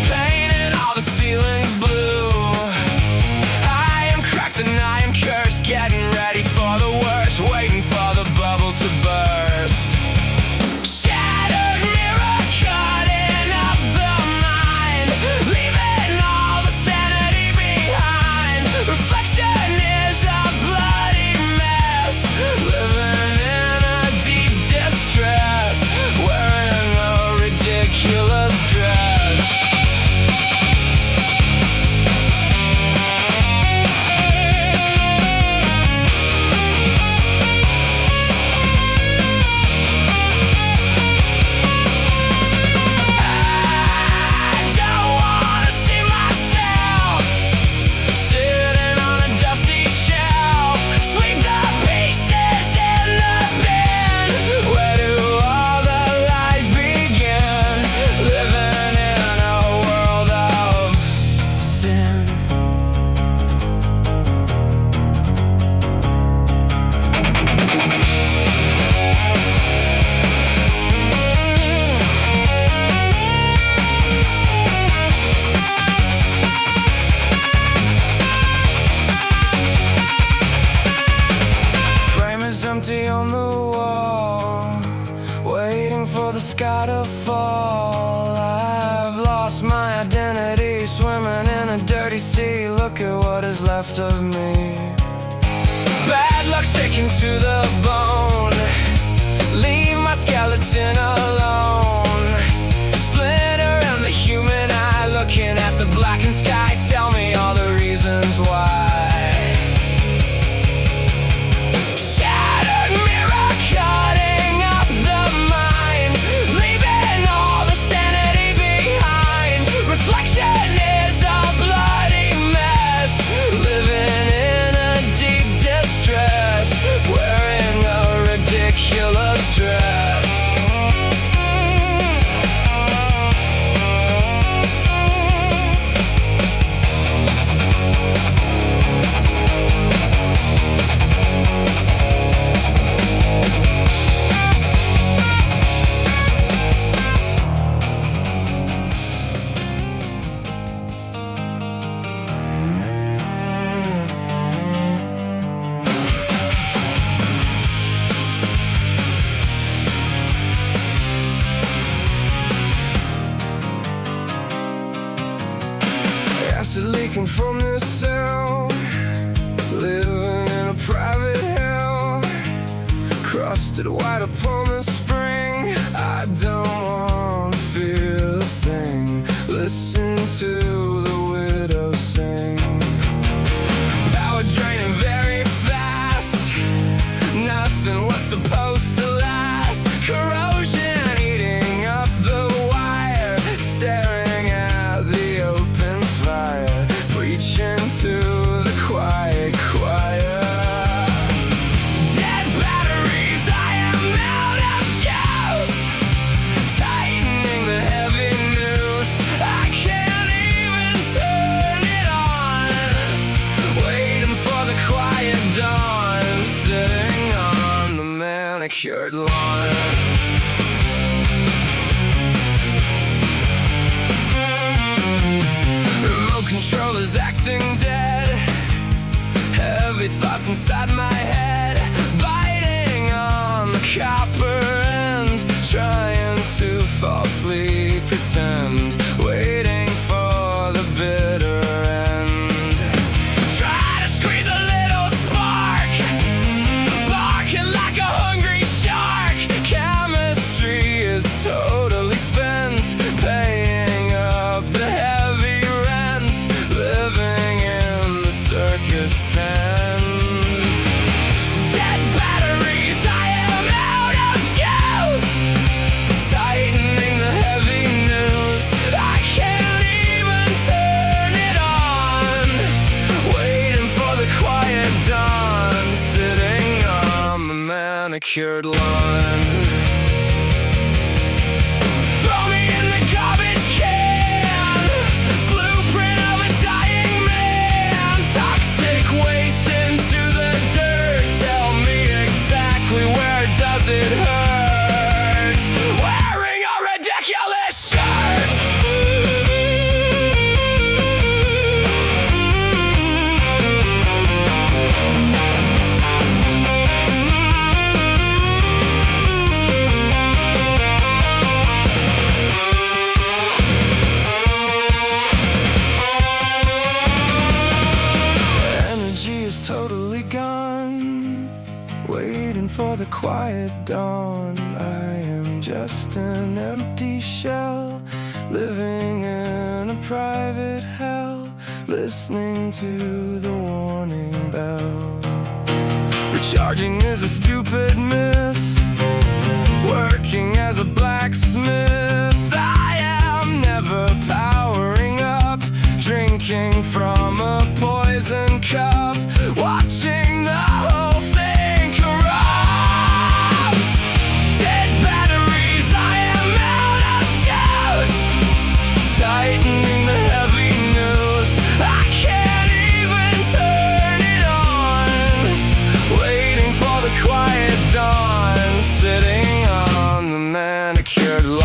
painting all the ceilings blue. I am cracked and I am cursed, getting ready for the worst, waiting for the bubble to burst. Shattered mirror cutting up the mind, leaving all the sanity behind. Reflection is a bloody mess, living in a deep distress, wearing a ridiculous dress. I don't wanna see myself sitting on a dusty shelf, sweep the pieces in the bin. Where do all the lies begin? Living in a world of sin. Frame is empty on the wall, waiting for the sky to fall. I've lost my identity, swimming in a dirty sea. Look at what is left of me. Bad luck sticking to the bone, leave my skeleton alone. Splinter in the human eye, looking at the blackened sky. Tell me all the reasons why. Shattered mirror cutting up the mind, leaving all the sanity behind. Reflection is a bloody mess, living in a deep distress, wearing a ridiculous dress. Acid leaking from this cell, living in a private hell, crusted white upon the spring. I don't want to feel a thing, listen to the widow sing. Power draining very fast, nothing was supposed to last. Corrosion eating up the wire, staring at the open fire, preaching to the quiet choir. Dead batteries, I am out of juice, tightening the heavy noose. I can't even turn it on, waiting for the quiet dawn, sitting on the manicured lawn. Remote control is acting dead, heavy thoughts inside my head, biting on the copper end, trying to falsely pretend, waiting for the bitter end. Try to squeeze a little spark, barking like a hungry shark. Chemistry is totally spent, paying up the heavy rent, living in the circus tent. Dead batteries, I am out of juice, tightening the heavy noose. I can't even turn it on, waiting for the quiet dawn, sitting on the manicured lawn. Throw me in the garbage can, blueprint of a dying man, toxic waste into the dirt. Tell me exactly where as it hurts, wearing a ridiculous shirt. Totally gone, waiting for the quiet dawn. I am just an empty shell, living in a private hell, listening to the warning bell. Recharging is a stupid myth, working as a blacksmith. I am never powering up, drinking from a poison cup, watching the whole thing corrupt. Dead batteries, I am out of juice, tightening the heavy news. I can't even turn it on, waiting for the quiet dawn, sitting on the manicured lawn.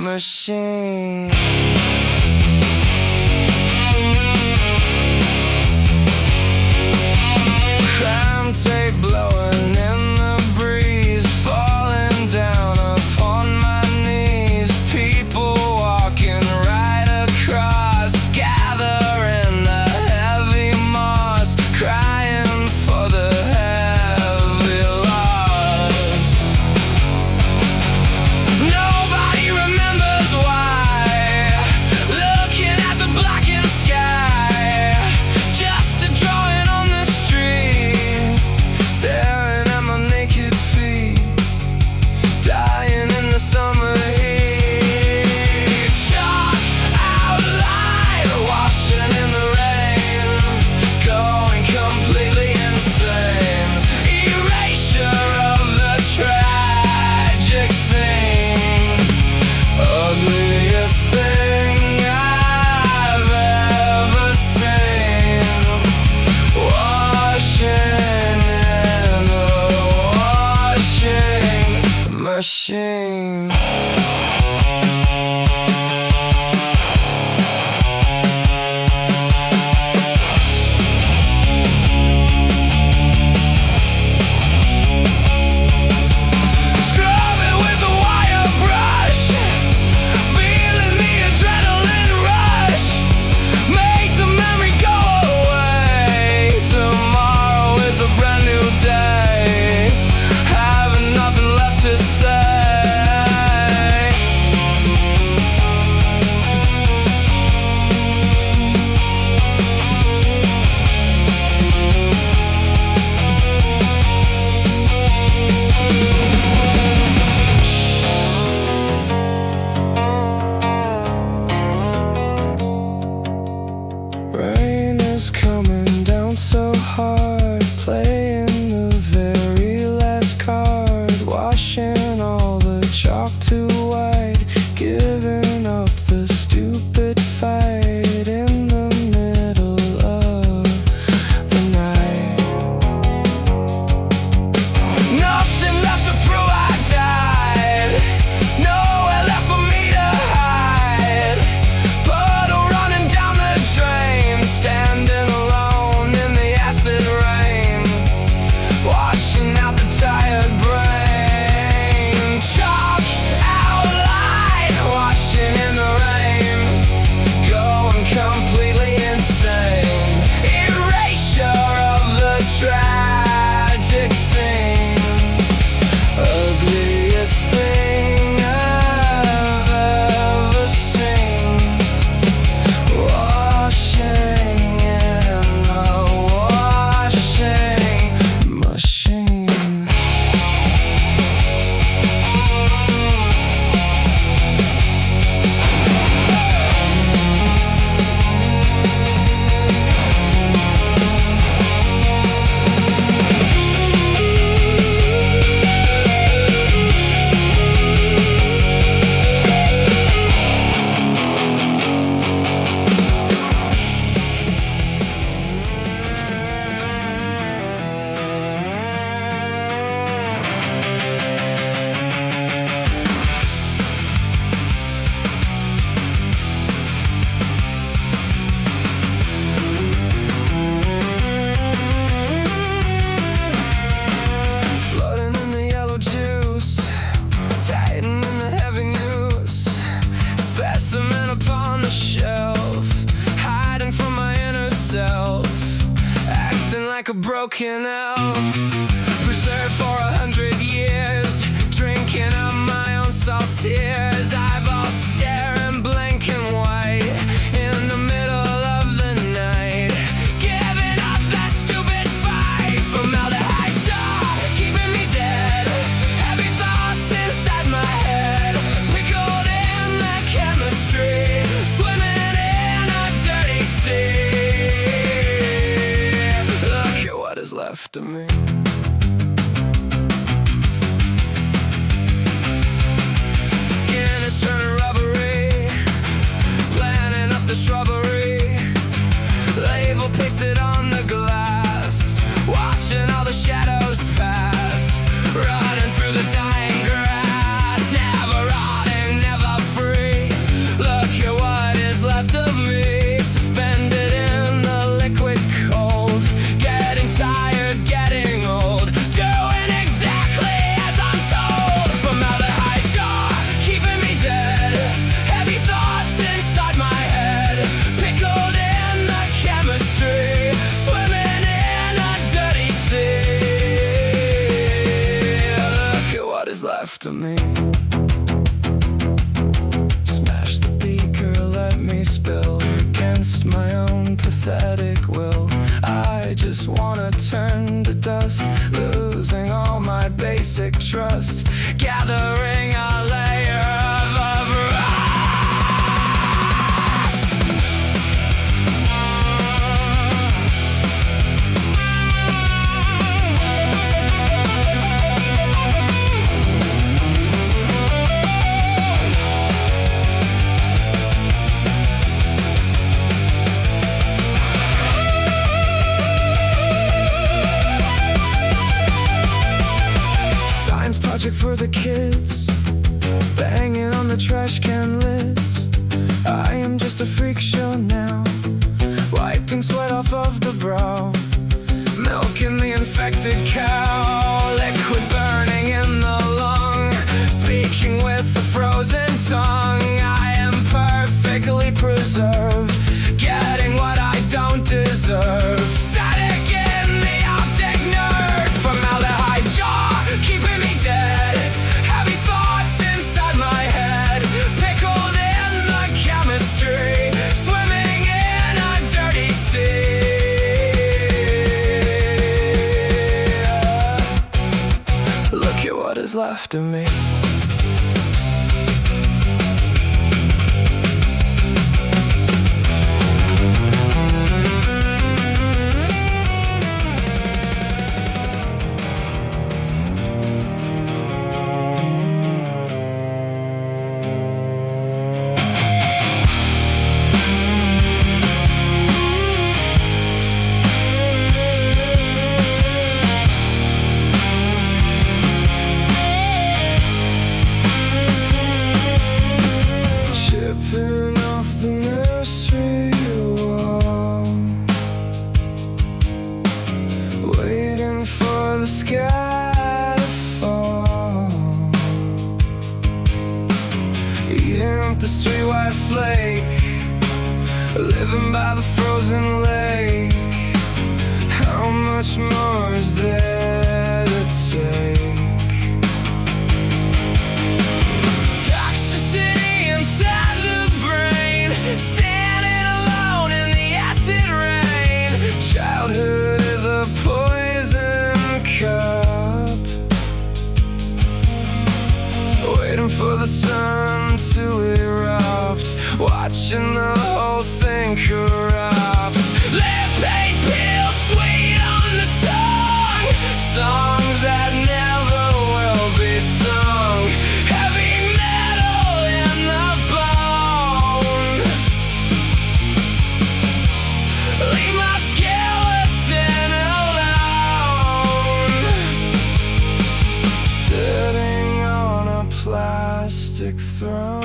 Machine. Crime tape blowing in the breeze, falling down upon my knees. People walking right across, gather in the heavy moss, crying for the heavy loss. Nobody remembers why, looking at the blackened sky, just a drawing on the street, staring at my naked feet, dying in the summer heat. Chalk outline, washing in the rain, going completely insane. Erasure of the tragic scene. Ugliest thing I've ever seen. Washing in a washing machine. Scrubbing with a wire brush, feeling the adrenaline rush, make the memory go away. Tomorrow is a brand new day, having nothing left to say. broken elf, preserved for 100 years, drinking up my own salt tears. Eyeballs staring blank and white in the middle of the night, giving up that stupid fight. Formaldehyde jaw, keeping me dead. Heavy thoughts inside my head, pickled in the chemistry, swimming in a dirty sea. Look at what is left of me. Skin is turning rubbery, planting up the shrubbery, label pasted on the glass, watching all the shadows pass, running through the dying grass, never rotting, never free. Look at what is left of me, suspended in the liquid cold, getting tired, getting old, doing exactly as I'm told. Formaldehyde jaw, keeping me dead. Heavy thoughts inside my head, pickled in the chemistry, swimming in a dirty sea. Look at what is left of me. Smash the beaker, let me spill against my own pathetic will. I just wanna turn to dust, losing all my basic trust, gathering a layer of rust. Science project for the kids, banging on the trash can lids. I am just a freak show now, wiping sweat off of the brow, milking the infected cow, liquid burning in the lung, speaking with a frozen tongue. I am perfectly preserved, getting what I don't deserve. Static in the optic nerve. Formaldehyde jaw, keeping me dead. Heavy thoughts inside my head, pickled in the chemistry, swimming in a dirty sea. Look at what is left of me. Chipping off the nursery wall, waiting for the sky to fall, eating up the sweet white flake, living by the frozen lake. How much more is there to take? Toxicity inside the brain, standing alone in the acid rain. Childhood is a poison cup, waiting for the sun to erupt, watching the whole thing corrupt. Lip paint peel, sweet on the tongue, songs that never will be sung. Heavy metal in the bone, leave my skeleton alone, sitting on a plastic throne.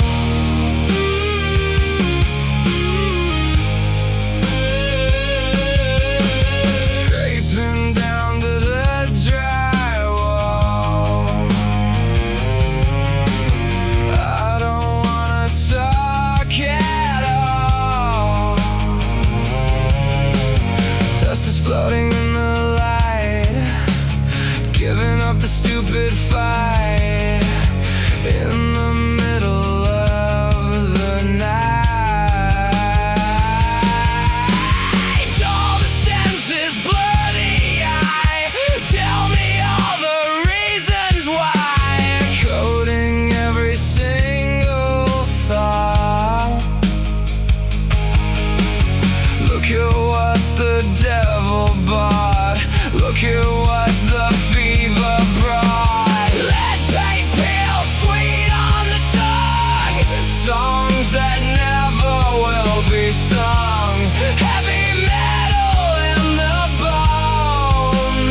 Look at what the devil bought. Look at what the fever brought. Lead paint pills, sweet on the tongue. Songs that never will be sung. Heavy metal in the bone.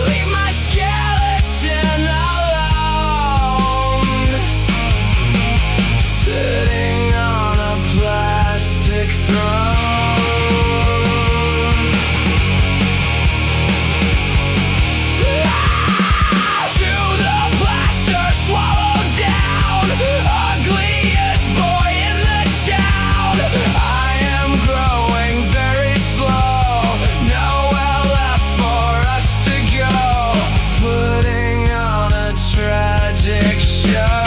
Leave my skeleton alone. Sitting on a plastic throne. Chew the plaster, swallow down. Ugliest boy in the town. I am growing very slow. Nowhere left for us to go. Putting on a tragic show.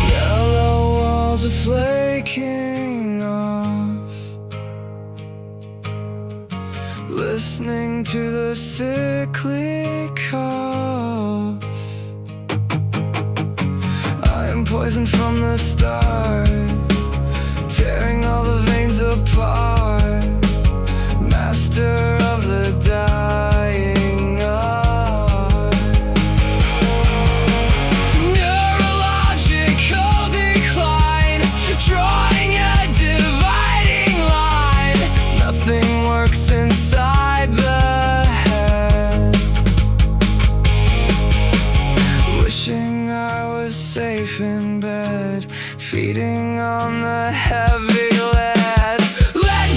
Yellow walls are flaking off. Listening to the sickly cough. I am poisoned from the start, tearing all the veins apart. Master of the dying art. Neurological decline, drawing a dividing line. Nothing works inside the head. Wishing I was safe in bed, feeding on the heavy lead. Lead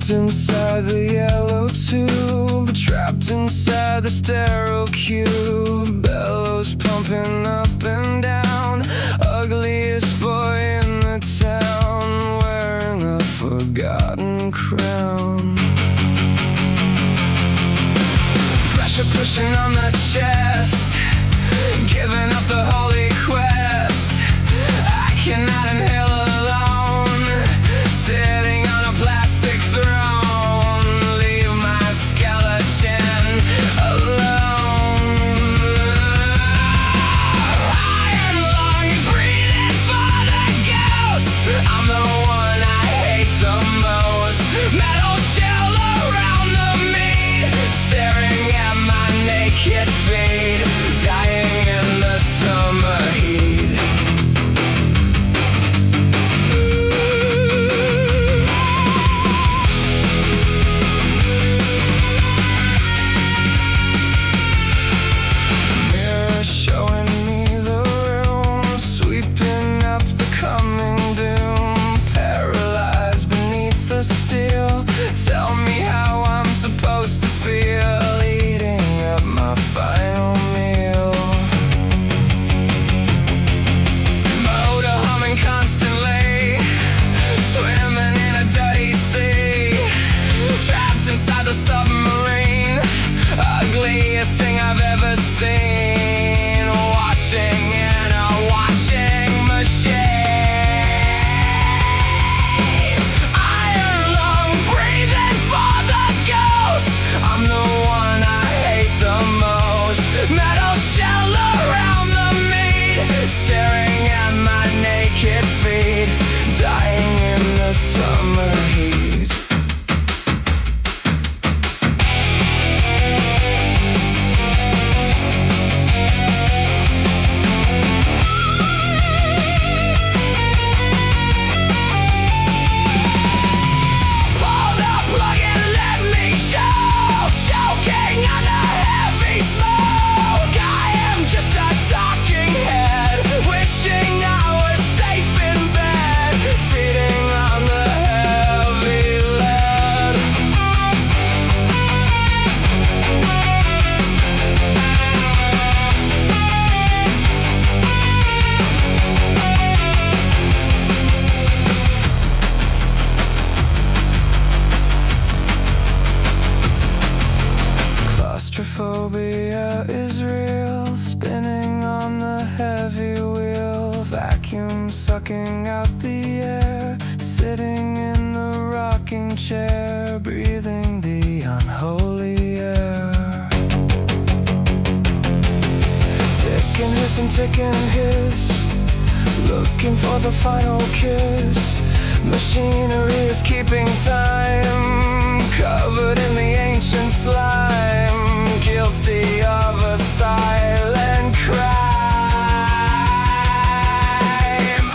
Trapped inside the yellow tube, trapped inside the sterile cube, bellows pumping up and down, ugliest boy in the town, wearing a forgotten crown. Pressure pushing on the chest, giving up the holy quest. I cannot inhale alone, sitting on a plastic throne. Leave my skeleton alone. Iron lung breathing for the ghost. I'm the one I hate the most. Metal shell around the meat, staring at my naked feet, dying in the summer heat. Mirror showing me the room, sweeping up the coming doom, paralyzed beneath the steel. Tell me how I'm supposed to feel, eating up my final meal. Motor humming constantly, swimming in a dirty sea, trapped inside the submarine, ugliest thing I've ever seen, washing in a washing machine. Iron lung breathing for the ghost. I'm the one I hate the most. Metal shell around the meat, staring at my naked feet, dying in the summer heat. Pull the plug and let me choke, choking under heavy smoke. I am just a talking head, wishing I was safe in bed, feeding on the heavy lead. Claustrophobia is real, spinning on the heavy wheel, vacuum sucking out the air, sitting in the rocking chair, breathing the unholy air. Tick and hiss and tick and hiss, looking for the final kiss. Machinery is keeping time, covered in the ancient slime, guilty of a silent crime.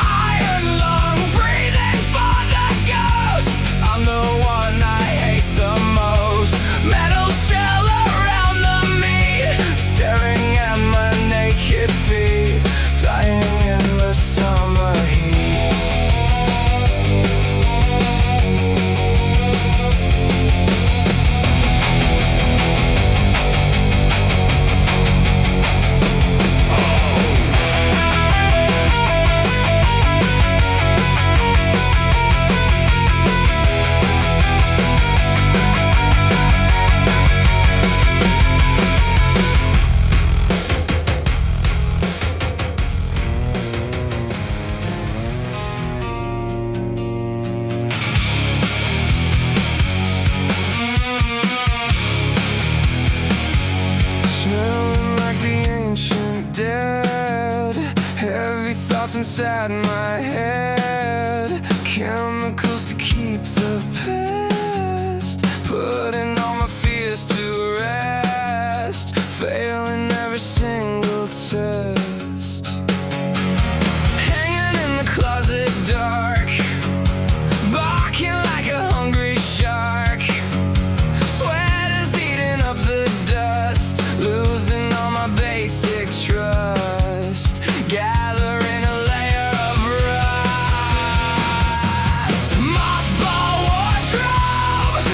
Iron lung breathing for the ghost. I'm the one I hate the most. Metal shell around the meat, staring at my naked feet, dying in the summer heat. Smelling like the ancient dead, heavy thoughts inside my head, chemicals to keep the past, putting all my fears to rest, failing every single test. Hanging in the closet dark, barking like a hungry shark, sweat is eating up the dust, losing all my basic trust, gathering a layer of rust. Mothball wardrobe,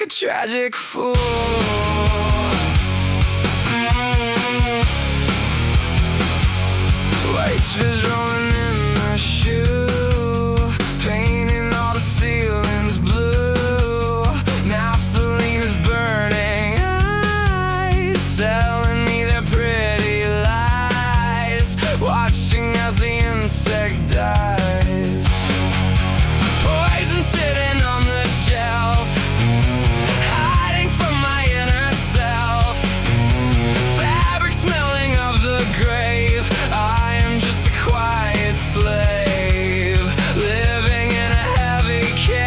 a tragic fool. White fizz rolling in the shoe, painting all the ceilings blue. Naphthalene is burning eyes, selling me their pretty lies, watching as the insect dies. Poison sitting on the shelf, hiding from my inner self. Fabric smelling of the grave, I am just a quiet slave, living in a heavy cave.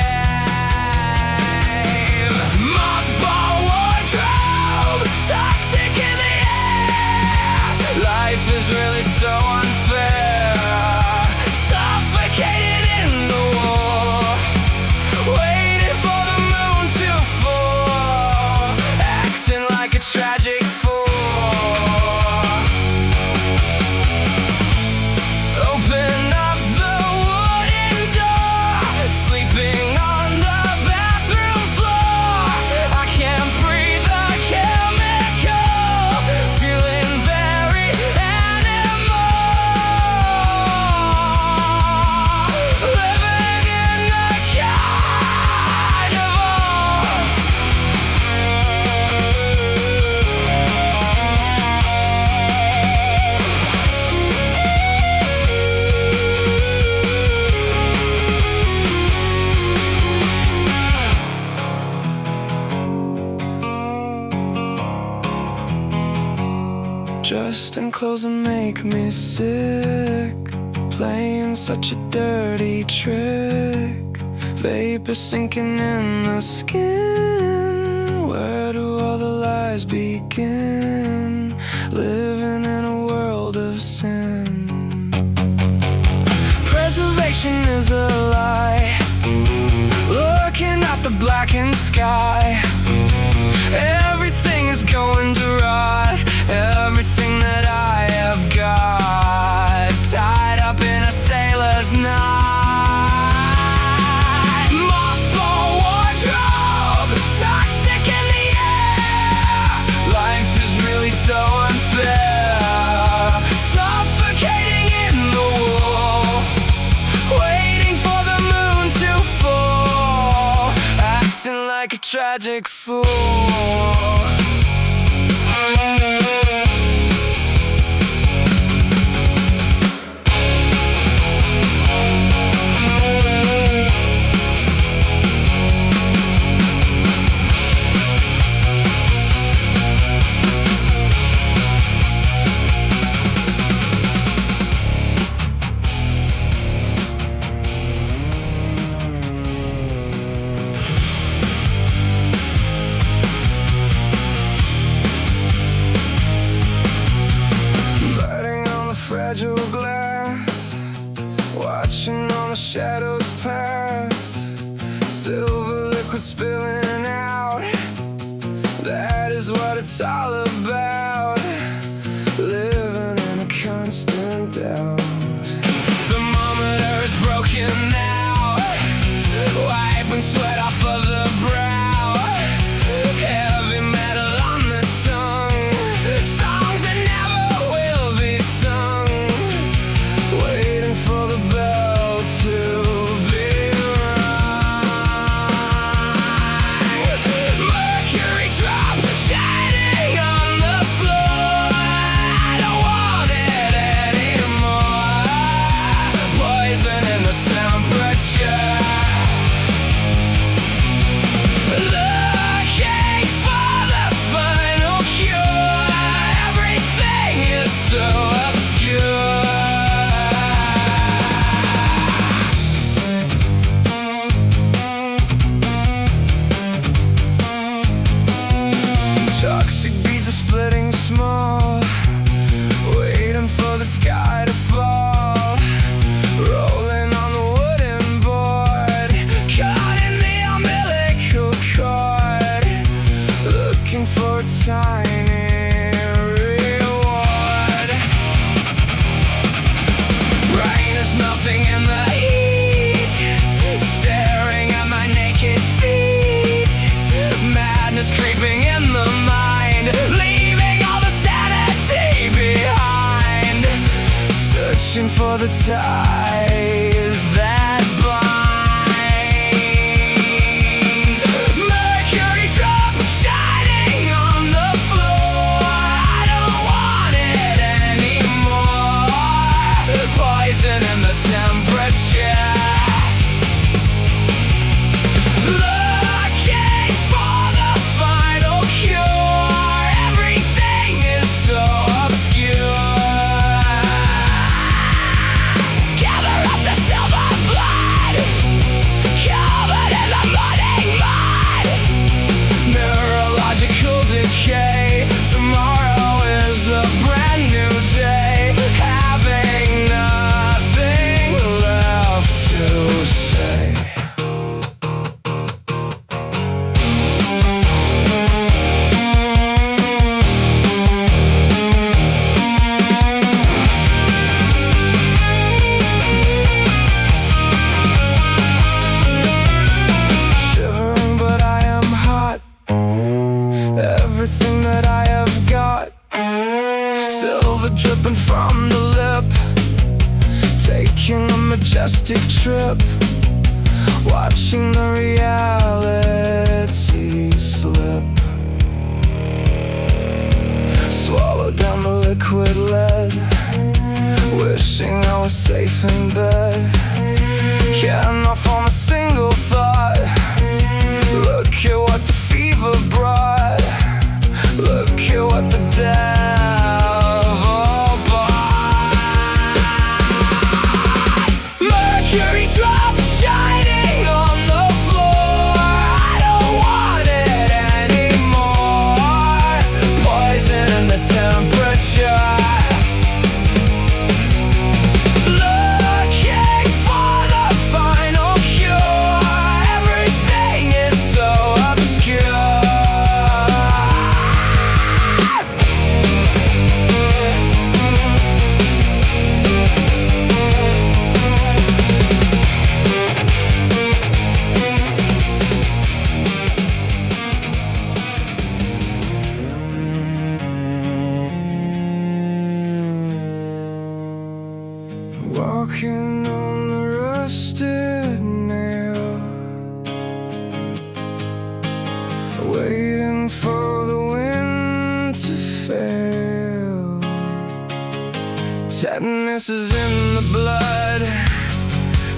Mothball wardrobe, toxic in the air. Life is really so unfair, suffocated in the war, waiting for the moon to fall, acting like a tragic fool. Open up the wooden door, sleeping on the bathroom floor. I can't breathe the chemical, feeling very animal, living in the carnival. Dressed in clothes that make me sick, playing such a dirty trick. Vapor sinking in the skin, where do all the lies begin? Living in a world of sin. Preservation is a lie, looking at the blackened sky. Everything is going to rot, everything that I have got, tied up in a sailor's knot. Mothball wardrobe, toxic in the air. Life is really so unfair, suffocating in the wall, waiting for the moon to fall, acting like a tragic fool. Biting on the fragile glass, watching all the shadows pass, silver liquid spilling out. That is what it's all about, living in a constant doubt. Thermometer is broken now, wiping sweat off of the brow. Heavy metal on the tongue, songs that never will be sung, waiting for the bell to be rung. Mercury drop shining on watching the reality slip, swallow down the liquid lead, wishing I was safe in bed. Getting off on a single thought. Look at what the fever brought. Look at what the devil bought. Mercury drops shining on the floor. I don't want it anymore. Poison in the temperature. Walking on the rusted nail, waiting for the wind to fail. Tetanus is in the blood,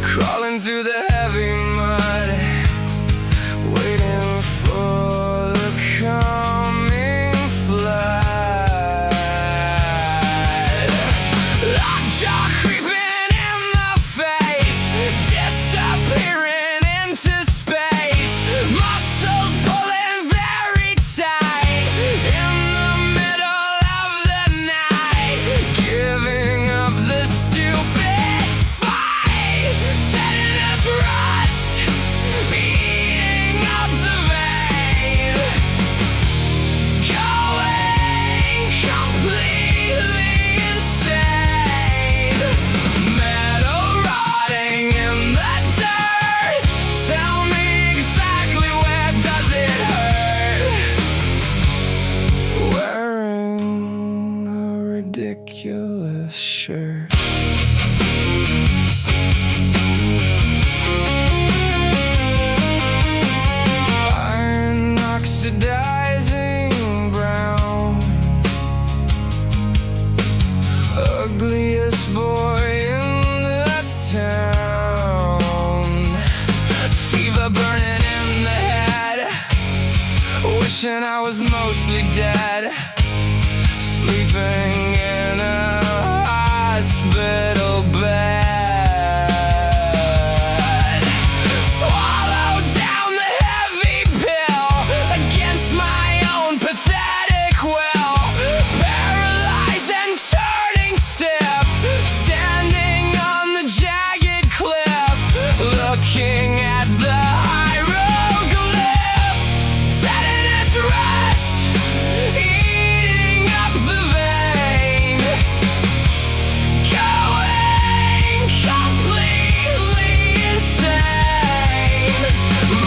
crawling through the heavy mud, waiting for the coming flood. Lockjaw creeping ridiculous shirt. Iron oxidizing brown, ugliest boy in the town. Fever burning in the head, wishing I was mostly dead, sleeping in a hospital bed. Swallow down the heavy pill against my own pathetic will. Paralyzed and turning stiff, standing on the jagged cliff, looking at the hieroglyph. Tetanus rest, eating up the vein, going completely insane.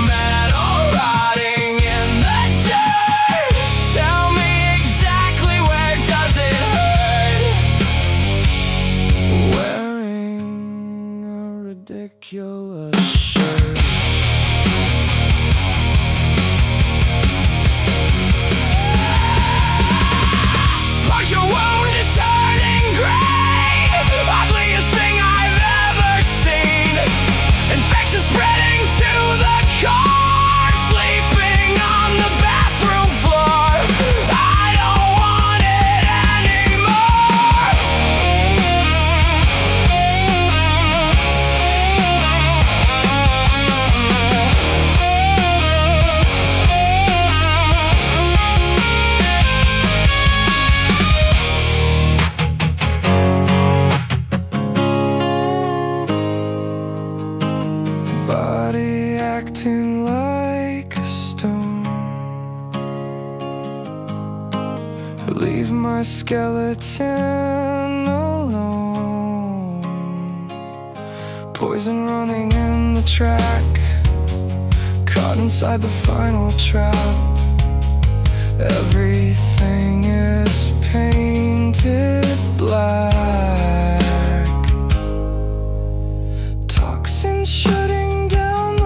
Metal rotting in the dirt, tell me exactly where does it hurt? Wearing a ridiculous shirt. Puncture wound is turning gray, ugliest thing I've ever seen. Infection spreading to the car, sleeping on the bathroom floor. I don't want it anymore. Body acting like a stone, leave my skeleton alone. Poison running in the track, caught inside the final trap. Everything is painted black. Toxins shutting down the